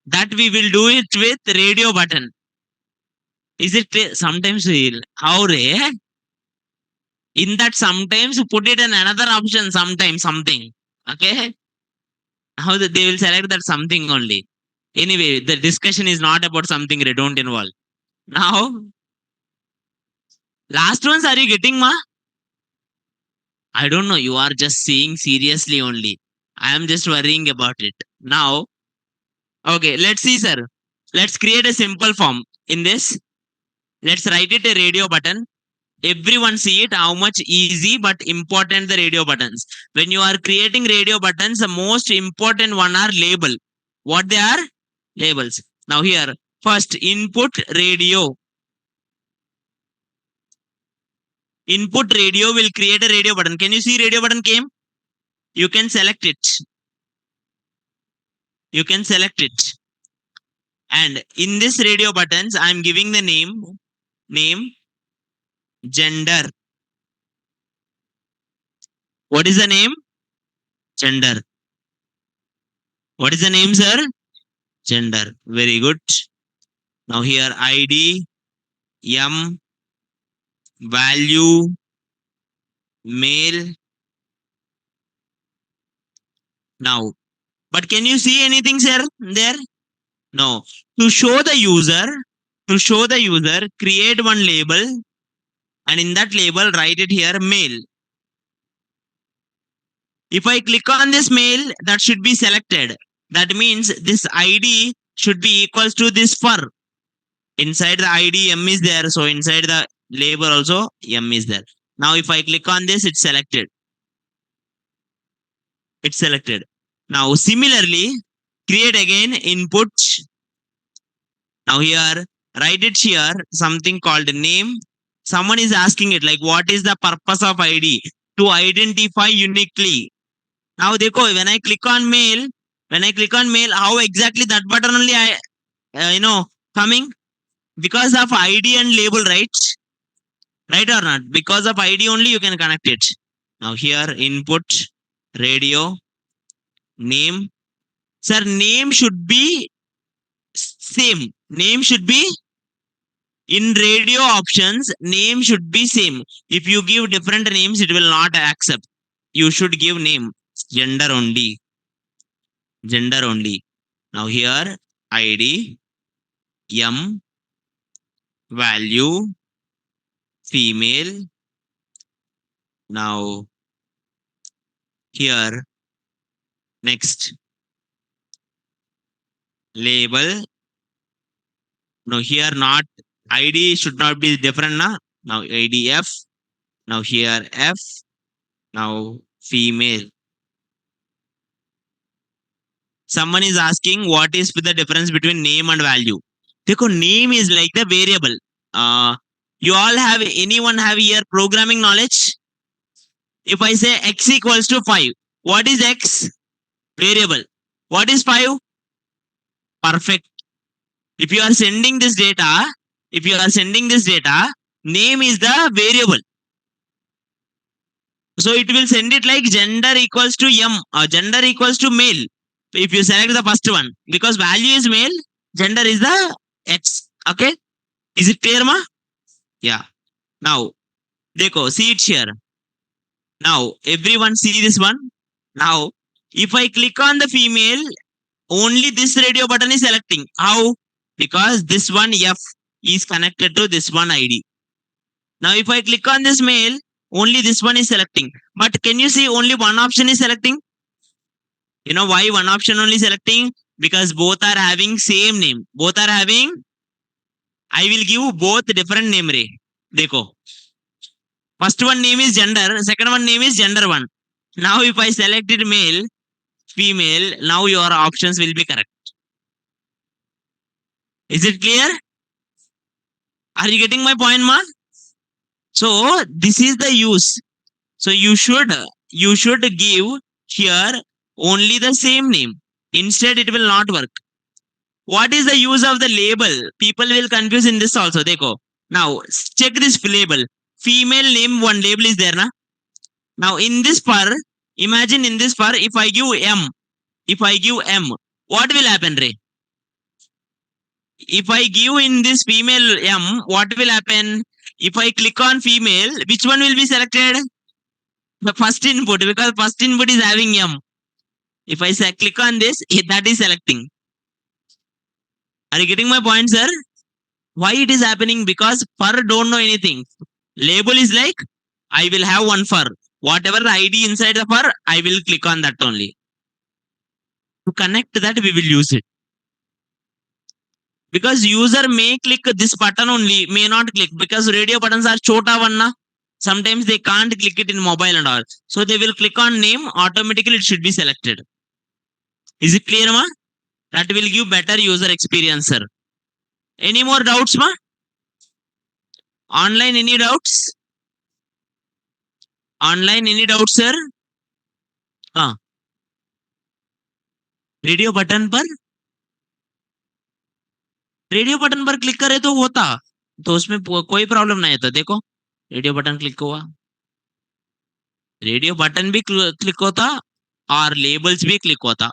That we will do it with radio button. Is it clear? Sometimes we'll how rare? In that sometimes put it in another option, sometimes something. Okay. How they will select that something only. Anyway, the discussion is not about something they don't involve. Now, last ones are you getting, ma? I don't know. You are just saying seriously only. I am just worrying about it. Now, okay, let's see, sir. Let's create a simple form. In this, let's write it a radio button. Everyone see it how much easy but important the radio buttons. When you are creating radio buttons, the most important one are label. What they are? Labels. Now here, first input radio. Input radio will create a radio button. Can you see radio button came? You can select it. And in this radio buttons, I'm giving the name, gender. What is the name? Gender. What is the name, sir? Gender. Very good. Now here ID, M, value, male. Now, but can you see anything, sir, there? No. To show the user, create one label, and in that label, write it here, male. If I click on this male, that should be selected. That means this ID should be equals to this fur. Inside the ID, M is there. So inside the label also, M is there. Now if I click on this, it's selected. It's selected. Now similarly, create again input. Now here, write it here, something called name. Someone is asking it like, what is the purpose of ID? To identify uniquely. Now देखो, when I click on mail, how exactly that button only coming? Because of ID and label, right? Right or not? Because of ID only you can connect it. Now here input, radio, name. Sir, name should be same. Name should be in radio options. Name should be same. If you give different names, it will not accept. You should give name. Gender only. Gender only. Now here ID, M, value, female. Now here next label. Now here not ID should not be different now. Now IDF. Now here F. Now female. Someone is asking what is the difference between name and value. Because name is like the variable. You all have, anyone have here programming knowledge? If I say x equals to 5, what is x? Variable. What is 5? Perfect. If you are sending this data, name is the variable. So it will send it like gender equals to M or gender equals to male. If you select the first one, because value is male, gender is the X. Okay. Is it clear, ma? Yeah. Now, देखो, see it here. Now, everyone see this one. Now, if I click on the female, only this radio button is selecting. How? Because this one F is connected to this one ID. Now, if I click on this male, only this one is selecting. But can you see only one option is selecting? You know why one option only selecting? Because both are having same name. Both are having, I will give both different name, Ray. Dekho. First one name is gender, second one name is gender one. Now if I selected male, female, now your options will be correct. Is it clear? Are you getting my point, ma? So this is the use. So you should give here only the same name. Instead, it will not work. What is the use of the label? People will confuse in this also. Dekho. Now check this label. Female name, one label is there, na? Now in this par, imagine in this par, if I give M, what will happen, Ray? If I give in this female M, what will happen? If I click on female, which one will be selected? The first input, because first input is having M. If I say click on this, that is selecting. Are you getting my point, sir? Why it is happening? Because fur don't know anything. Label is like, I will have one fur. Whatever the ID inside the fur, I will click on that only. To connect that, we will use it. Because user may click this button only, may not click, because radio buttons are chota one na. Sometimes they can't click it in mobile and all. So they will click on name, automatically it should be selected. Is it clear, ma? That will give better user experience, sir. Any more doubts, ma? Online, any doubts? Online, any doubts, sir? Radio button पर radio button पर click करे तो होता, तो उसमें कोई problem नहीं होता। देखो रेडियो बटन क्लिक हुआ, रेडियो बटन भी क्लिक होता और लेबल्स भी क्लिक होता,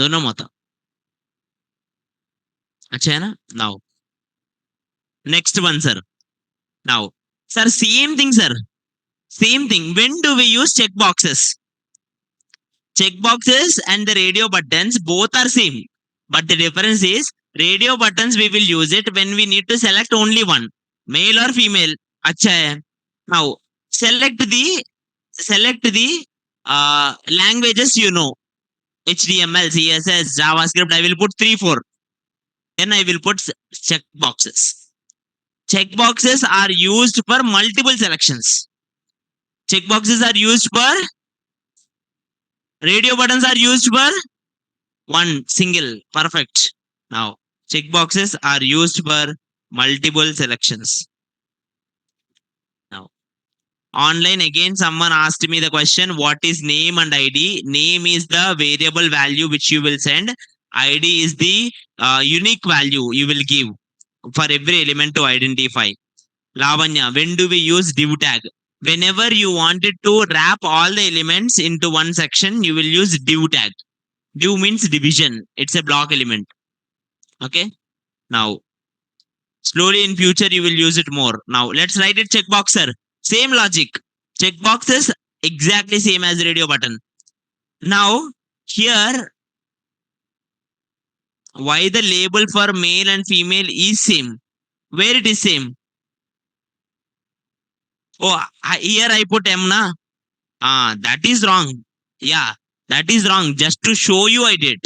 दोनों में होता। अच्छा है ना? Now next one sir. Now sir same thing sir, same thing. When do we use check boxes? Check boxes and the radio buttons both are same, but the difference is radio buttons we will use it when we need to select only one, male or female. अच्छा है। Now select the languages, you know, HTML, CSS, JavaScript. I will put 3 4. Then I will put check boxes. Check boxes are used for multiple selections. Check boxes are used for, radio buttons are used for one single. Perfect. Now, check boxes are used for multiple selections. Now, online again, someone asked me the question, what is name and ID? Name is the variable value which you will send. ID is the unique value you will give for every element to identify. Lavanya, when do we use div tag? Whenever you wanted to wrap all the elements into one section, you will use div tag. Div means division. It's a block element. Okay. Now, slowly in future, you will use it more. Now, let's write it checkbox, sir. Same logic. Checkbox is exactly same as radio button. Now, here, why the label for male and female is same? Where it is same? Oh, here I put M na. Ah, that is wrong. Yeah, that is wrong. Just to show you, I did.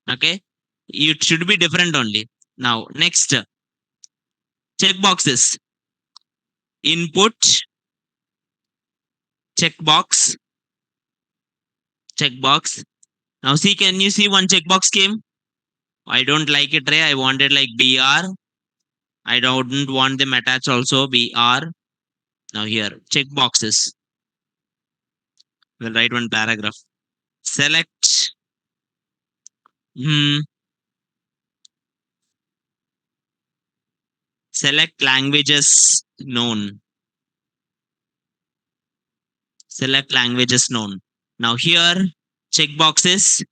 Okay. It should be different only. Now, next, checkboxes. Input, checkbox, checkbox. Now see, can you see one checkbox came? I don't like it, Ray. I wanted like BR. I don't want them attached also, BR. Now here, checkboxes. We'll write one paragraph. Select. Select languages known. Select languages known. Now here, checkboxes.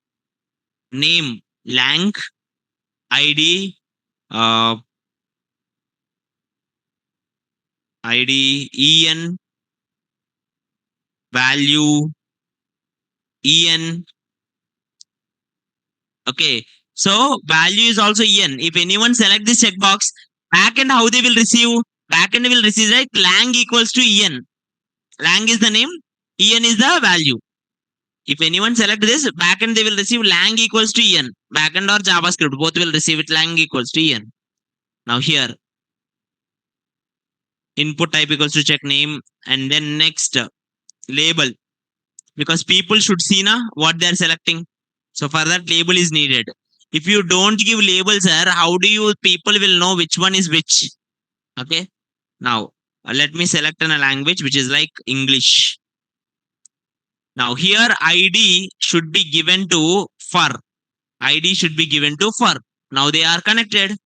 Name, lang, ID, ID, EN, value, EN. Okay. So value is also EN. If anyone select this checkbox, backend how they will receive? Backend will receive like lang equals to EN. Lang is the name, EN is the value. If anyone select this, backend they will receive lang equals to EN. Backend or JavaScript, both will receive it lang equals to EN. Now here, input type equals to check name, and then next label, because people should see na what they are selecting. So for that label is needed. If you don't give labels, sir, how do you people will know which one is which? Okay. Now let me select a language which is like English. Now here ID should be given to for. ID should be given to for. Now they are connected.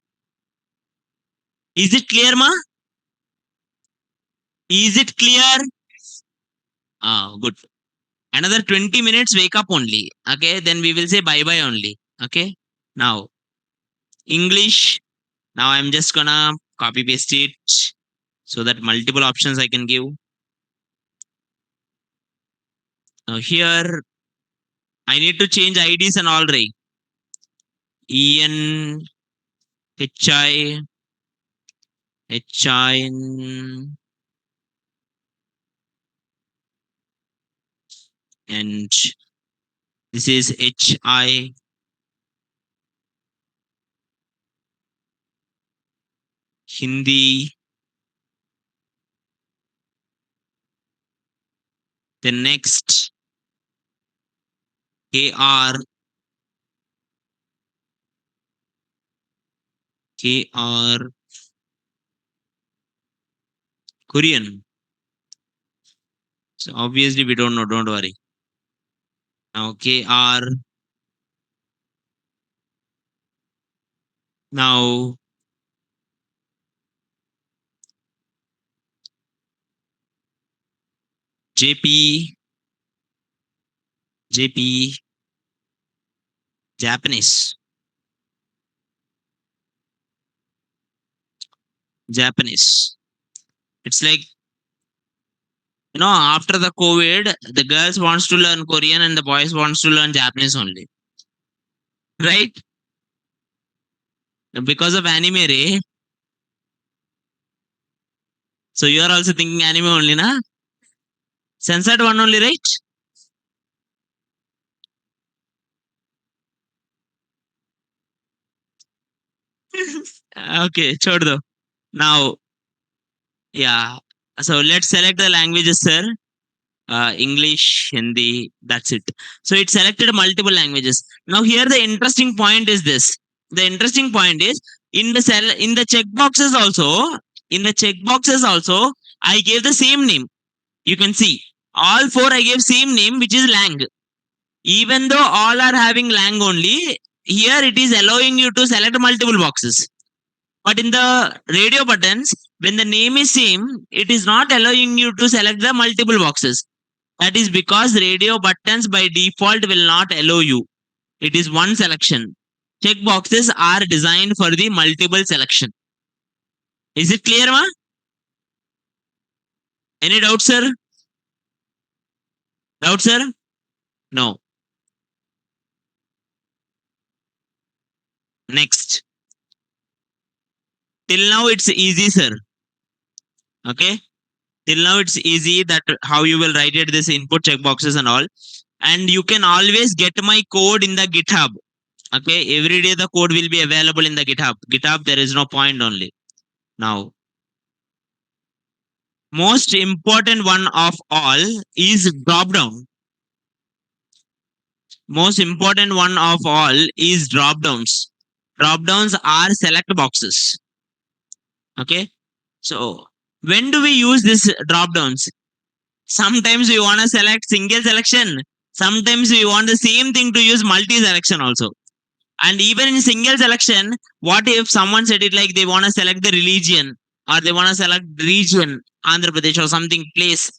Is it clear, ma? Is it clear? Ah, good. Another 20 minutes, wake up only. Okay, then we will say bye bye only. Okay. Now English. Now I'm just gonna copy paste it so that multiple options I can give. Now here I need to change IDs and all, right? EN, HI, and this is HI. Hindi. The next KR, Korean. So obviously we don't know, don't worry. Now KR. Now JP, JP, Japanese, Japanese. It's like, after the COVID, the girls wants to learn Korean and the boys wants to learn Japanese only, right? Because of anime, Ray. So you are also thinking anime only, na? Censored one only, right? Okay, chhod do. Now, yeah. So let's select the languages, sir. English, Hindi, that's it. So it selected multiple languages. Now here the interesting point is this. The interesting point is in the checkboxes also, I gave the same name. You can see all four I gave same name, which is lang. Even though all are having lang only, here it is allowing you to select multiple boxes. But in the radio buttons, when the name is same, it is not allowing you to select the multiple boxes. That is because radio buttons by default will not allow you. It is one selection. Checkboxes are designed for the multiple selection. Is it clear, ma? Any doubt, sir? Doubt, sir? No. Next. Till now it's easy, sir. Okay. Till now it's easy that how you will write it, this input checkboxes and all. And you can always get my code in the GitHub. Okay. Every day the code will be available in the GitHub. GitHub, there is no point only. Now, most important one of all is drop down. Most important one of all is drop downs. Drop downs are select boxes. Okay. So when do we use this drop downs? Sometimes we want to select single selection. Sometimes we want the same thing to use multi selection also. And even in single selection, what if someone said it like they want to select the religion or they want to select region, Andhra Pradesh or something place.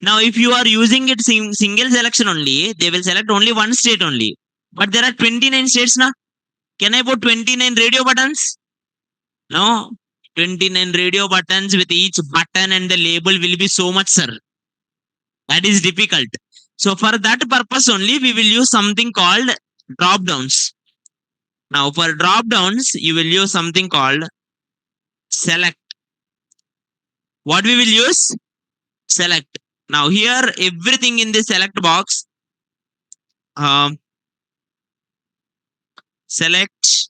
Now, if you are using it single selection only, they will select only one state only. But there are 29 states now. Can I put 29 radio buttons? No. 29 radio buttons with each button and the label will be so much, sir. That is difficult. So for that purpose only, we will use something called drop downs. Now for drop downs, you will use something called select. What we will use? Select. Now here, everything in the select box, select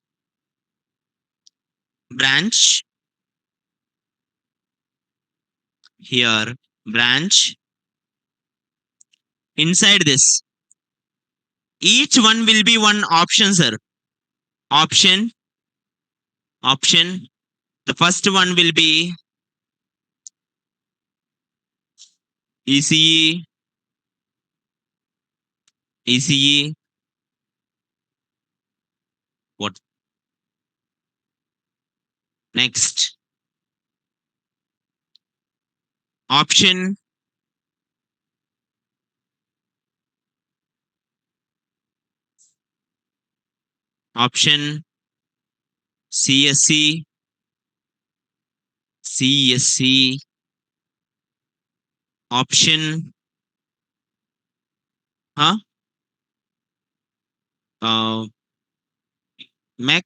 branch. Here, branch. Inside this, each one will be one option, sir. Option. The first one will be ECE. What? Next. Option. CSC. Option. Mac.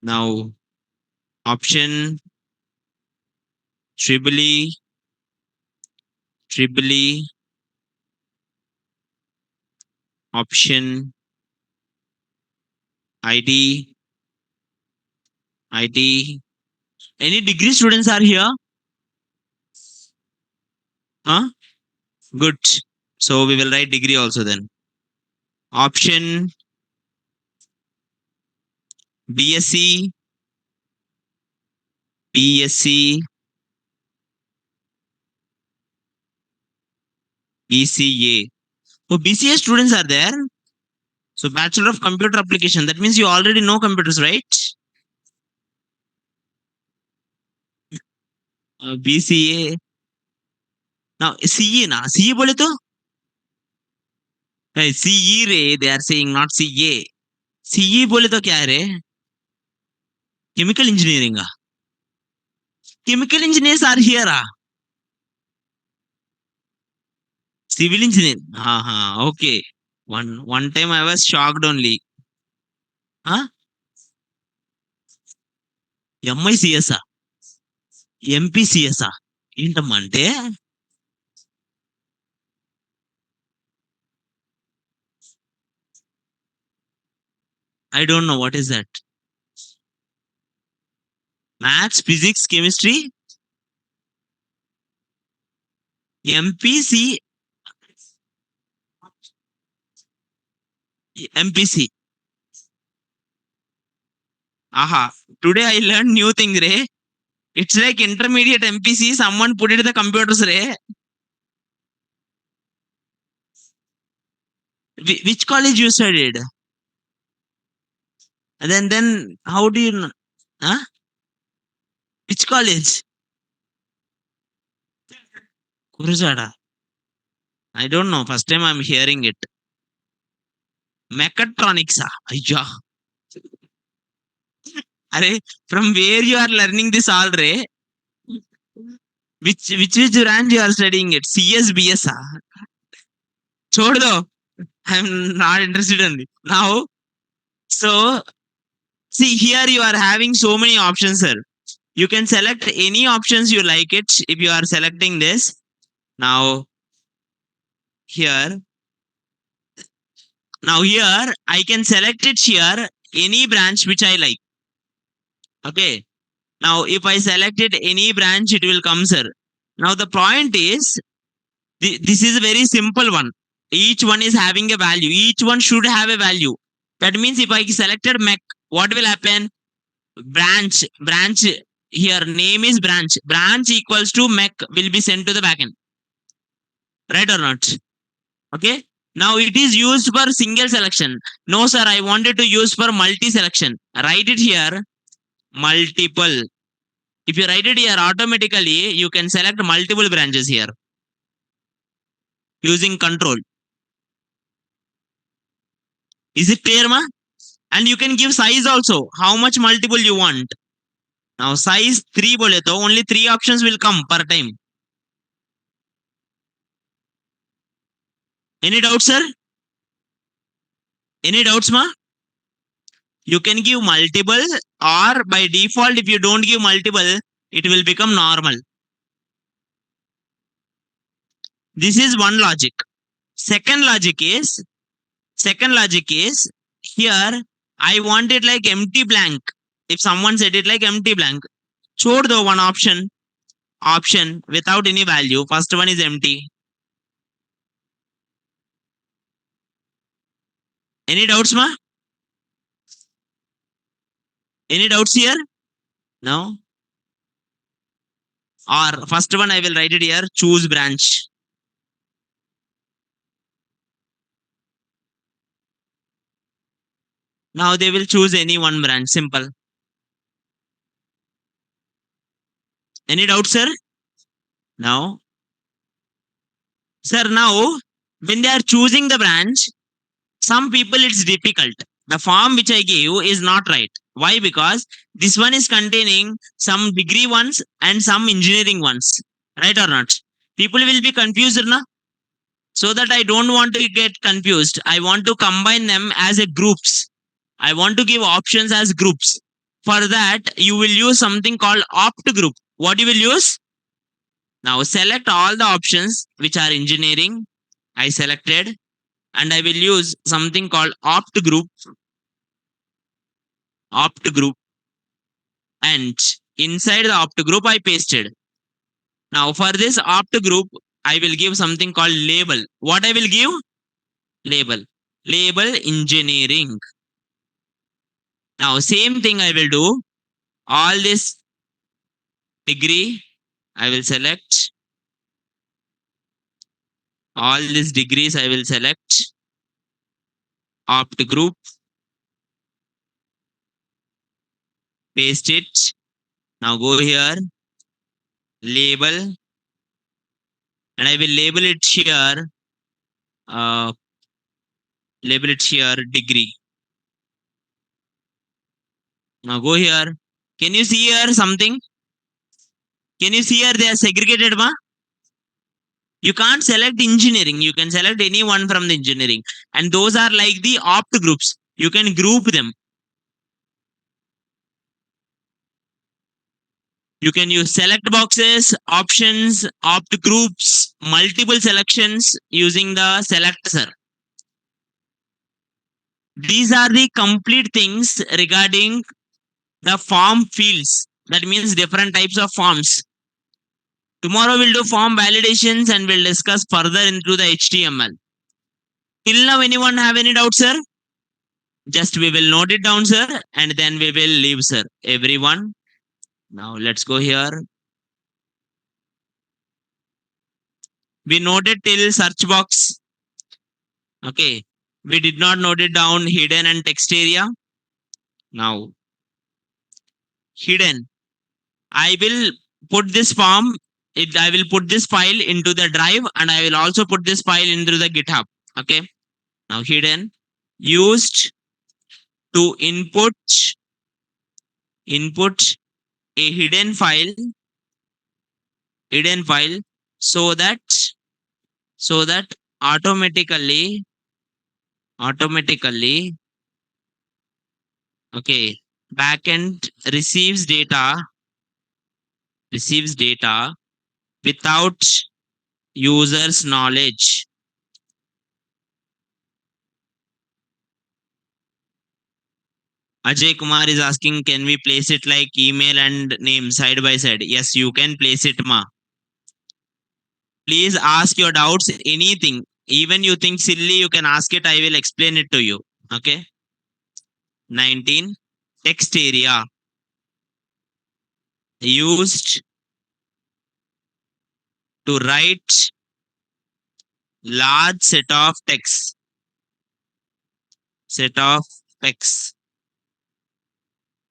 Now, option triple E. Option ID. Any degree students are here? Good. So we will write degree also then. Option BSc. BCA. Oh, BCA students are there. So Bachelor of Computer Application. That means you already know computers, right? BCA. Now CE na. CE बोले तो CE रे. They are saying not CA. CE बोले तो क्या है रे? Chemical engineering. Chemical engineers are here. Civil engineer. Okay. One time I was shocked only. Huh? MICS. MPCS. ఏంటమ్మా అంటే I don't know what is that. Maths, physics, chemistry, MPC, MPC. Aha. Today I learned new thing, Ray. It's like intermediate MPC. Someone put it in the computers, Ray. Which college you studied? And then how do you know? Huh? Which college? Kurusada. I don't know. First time I'm hearing it. Mechatronics. Ayya. Are, from where you are learning this all, Ray? Which branch you are studying it? CSBS. छोड़ दो. I'm not interested in it. Now, so see here you are having so many options, sir. You can select any options you like it if you are selecting this. Now here, now here I can select it here any branch which I like. Okay. Now if I select it any branch, it will come, sir. Now the point is this is a very simple one. Each one is having a value. Each one should have a value. That means if I selected mech, what will happen? Branch here name is branch equals to mech will be sent to the backend, right or not? Okay, now it is used for single selection. No sir, I wanted to use for multi selection. Write it here multiple. If you write it here automatically you can select multiple branches here using control. Is it clear, ma? And you can give size also, how much multiple you want. Now size 3 bole to only 3 options will come per time. Any doubts, sir? Any doubts, ma? You can give multiple, or by default if you don't give multiple it will become normal. This is one logic. Second logic is here I want it like empty blank. If someone said it like empty blank, chod the one option without any value. First one is empty. Any doubts, ma? Any doubts here? No? Or first one I will write it here, choose branch. Now they will choose any one branch. Simple. Any doubts, sir? Now, sir, now when they are choosing the branch, some people it's difficult. The form which I gave is not right. Why? Because this one is containing some degree ones and some engineering ones. Right or not? People will be confused, na? So that I don't want to get confused. I want to combine them as a groups. I want to give options as groups. For that, you will use something called opt group. What you will use? Now select all the options which are engineering. I selected and I will use something called opt group, and inside the opt group I pasted. Now for this opt group, I will give something called label. What I will give? Label engineering. Now same thing I will do. All this degree I will select. All these degrees I will select. Opt group. Paste it. Now go here. label, and I will label it here, uh, degree. Now go here. Can you see here something? Can you see here they are segregated, ma? You can't select engineering. You can select any one from the engineering. And those are like the opt groups. You can group them. You can use select boxes, options, opt groups, multiple selections using the selector. These are the complete things regarding the form fields. That means different types of forms. Tomorrow we'll do form validations and we'll discuss further into the HTML. Till now, anyone have any doubts, sir? Just we will note it down, sir, and then we will leave, sir. Everyone. Now let's go here. We noted till search box. Okay. We did not note it down hidden and text area. Now, hidden. I will put this form, I will put this file into the drive and I will also put this file into the GitHub. Okay. Now, hidden. Used to input a hidden file so that automatically okay, backend receives data without user's knowledge. Ajay Kumar is asking, can we place it like email and name side by side? Yes, you can place it, ma. Please ask your doubts, anything. Even you think silly, you can ask it. I will explain it to you. Okay. 19. Text area. Used to write large set of text.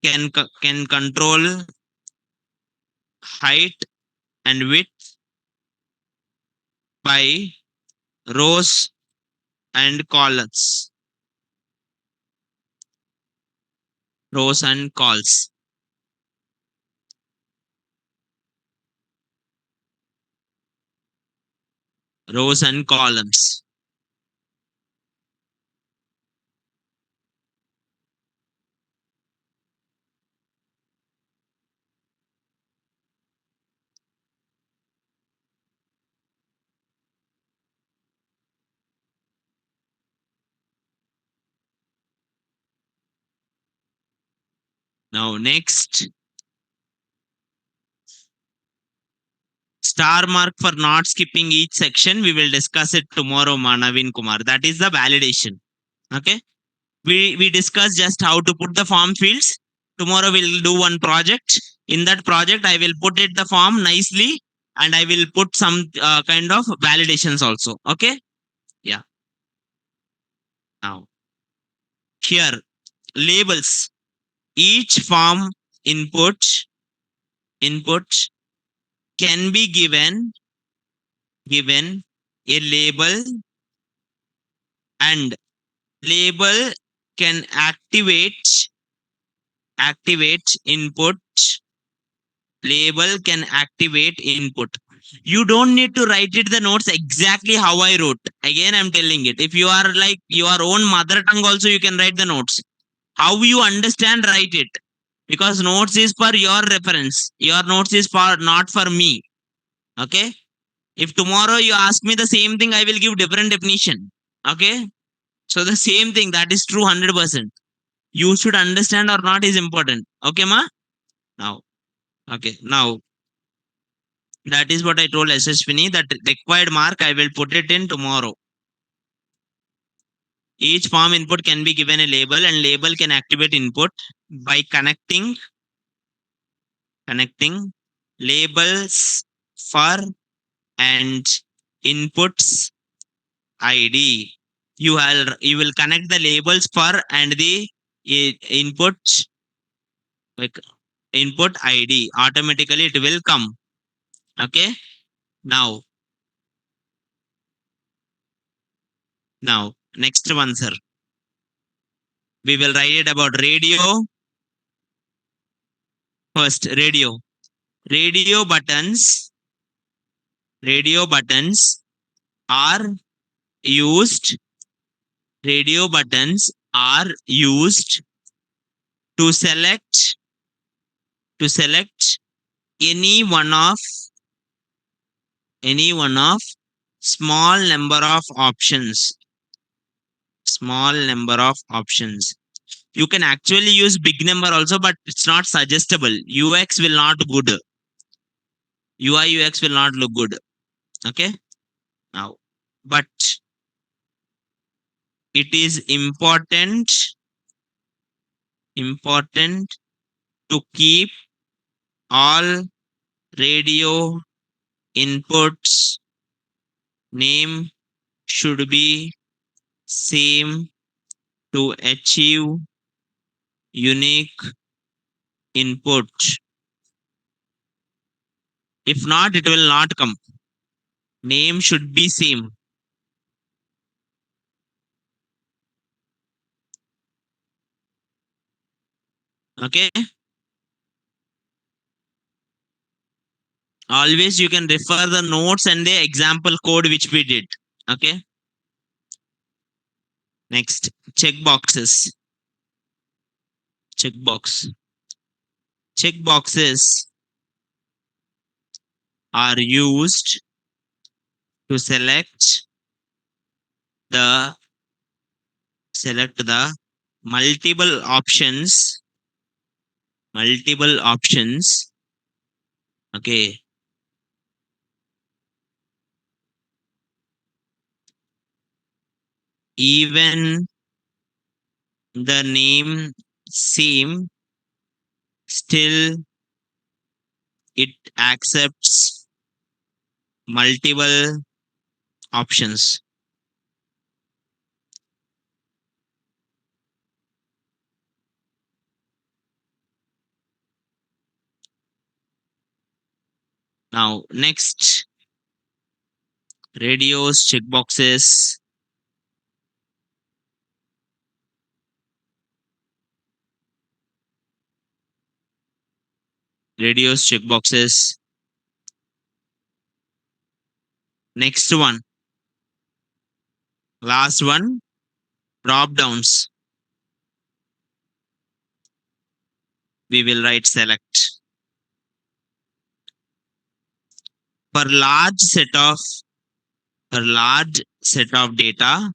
Can control height and width by rows and columns. Rows and calls. Rows and columns. Now next, star mark for not skipping each section. We will discuss it tomorrow, Manavin Kumar. That is the validation. Okay. We discuss just how to put the form fields. Tomorrow we'll do one project. In that project, I will put it the form nicely and I will put some kind of validations also. Okay. Yeah. Now here, labels. Each form input can be given a label, and label can activate input. Label can activate input. You don't need to write it the notes exactly how I wrote. Again, I'm telling it. If you are like your own mother tongue also, you can write the notes. How you understand, write it. Because notes is for your reference. Your notes is for not for me. Okay. If tomorrow you ask me the same thing, I will give different definition. Okay. So the same thing that is true 100%. You should understand or not is important. Okay, ma? Now. Okay. Now that is what I told Yashaswini. That required mark I will put it in tomorrow. Each form input can be given a label and label can activate input by connecting labels for and inputs ID. You will connect the labels for and the input like input ID. Automatically it will come. Okay. Now, next one, sir. We will write it about radio. First, radio. Radio buttons. Radio buttons are used. Radio buttons are used to select any one of small number of options. Small number of options. You can actually use big number also, but it's not suggestible. UX will not good. UI UX will not look good. Okay. Now, but it is important to keep all radio inputs name should be same to achieve unique input. If not, it will not come. Name should be same. Okay. Always you can refer the notes and the example code which we did. Okay. Next, checkboxes. Checkbox. Checkboxes are used to the select the multiple options. Multiple options. Okay. Even the name same, still it accepts multiple options. Now, next, radios, checkboxes. Radios, checkboxes. Next one, last one, drop downs. We will write select. For large set of data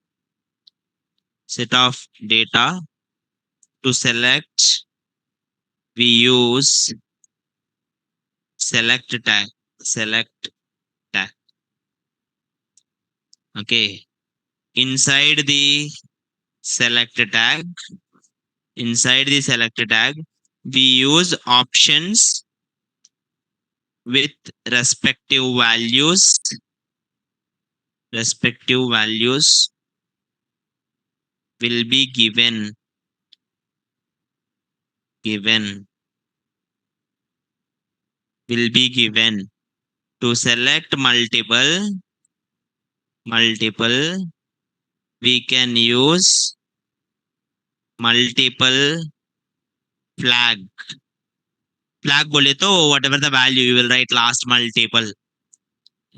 to select, we use select tag. Select tag. Okay. Inside the select tag, we use options with respective values. Respective values will be given. Will be given to select multiple. We can use multiple flag. Flag बोले तो whatever the value you will write last multiple.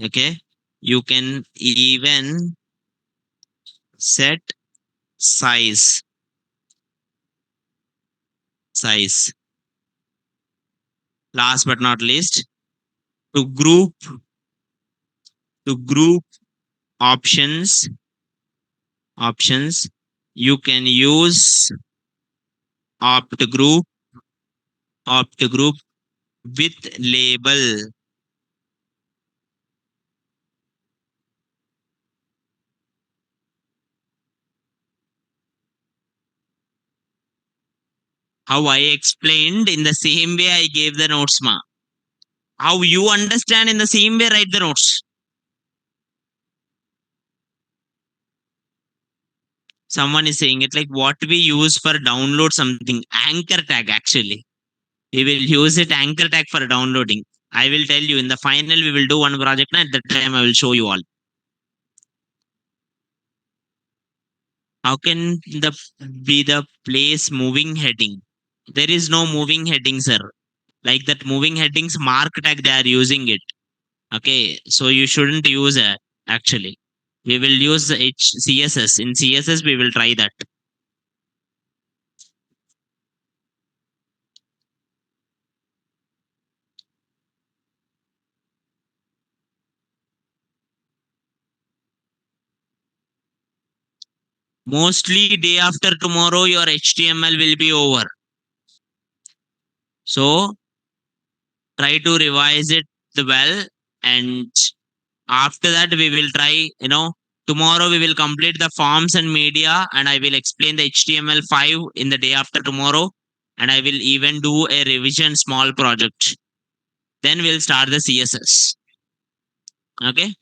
Okay. You can even set size. Last but not least, to group options, you can use opt group with label. How I explained, in the same way I gave the notes, ma. How you understand, in the same way write the notes. Someone is saying it like what we use for download something. Anchor tag actually. We will use it anchor tag for downloading. I will tell you in the final. We will do one project. At that time, I will show you all. How can the be the place moving heading? There is no moving heading, sir. Like that moving headings mark tag, they are using it. Okay, so you shouldn't use it actually. We will use the CSS. In CSS, we will try that. Mostly day after tomorrow, your HTML will be over. So try to revise it well, and after that we will try. Tomorrow we will complete the forms and media, and I will explain the HTML5 in the day after tomorrow, and I will even do a revision small project. Then we'll start the CSS. Okay.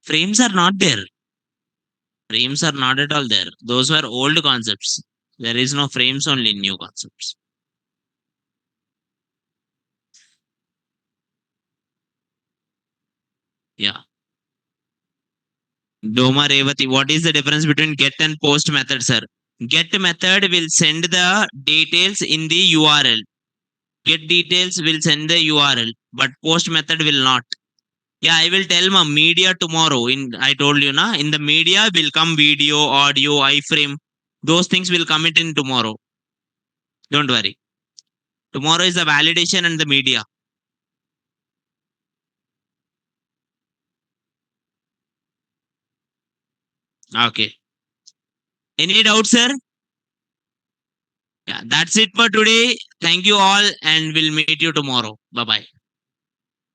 Frames are not there. Frames are not at all there. Those were old concepts. There is no frames, only new concepts. Yeah. Doma Revati, what is the difference between get and post method, sir? Get method will send the details in the URL. Get details will send the URL, but post method will not. Yeah, I will tell my media tomorrow. I told you na, in the media will come video, audio, iframe. Those things will come it in tomorrow. Don't worry. Tomorrow is the validation and the media. Okay. Any doubt, sir? Yeah, that's it for today. Thank you all, and we'll meet you tomorrow. Bye bye.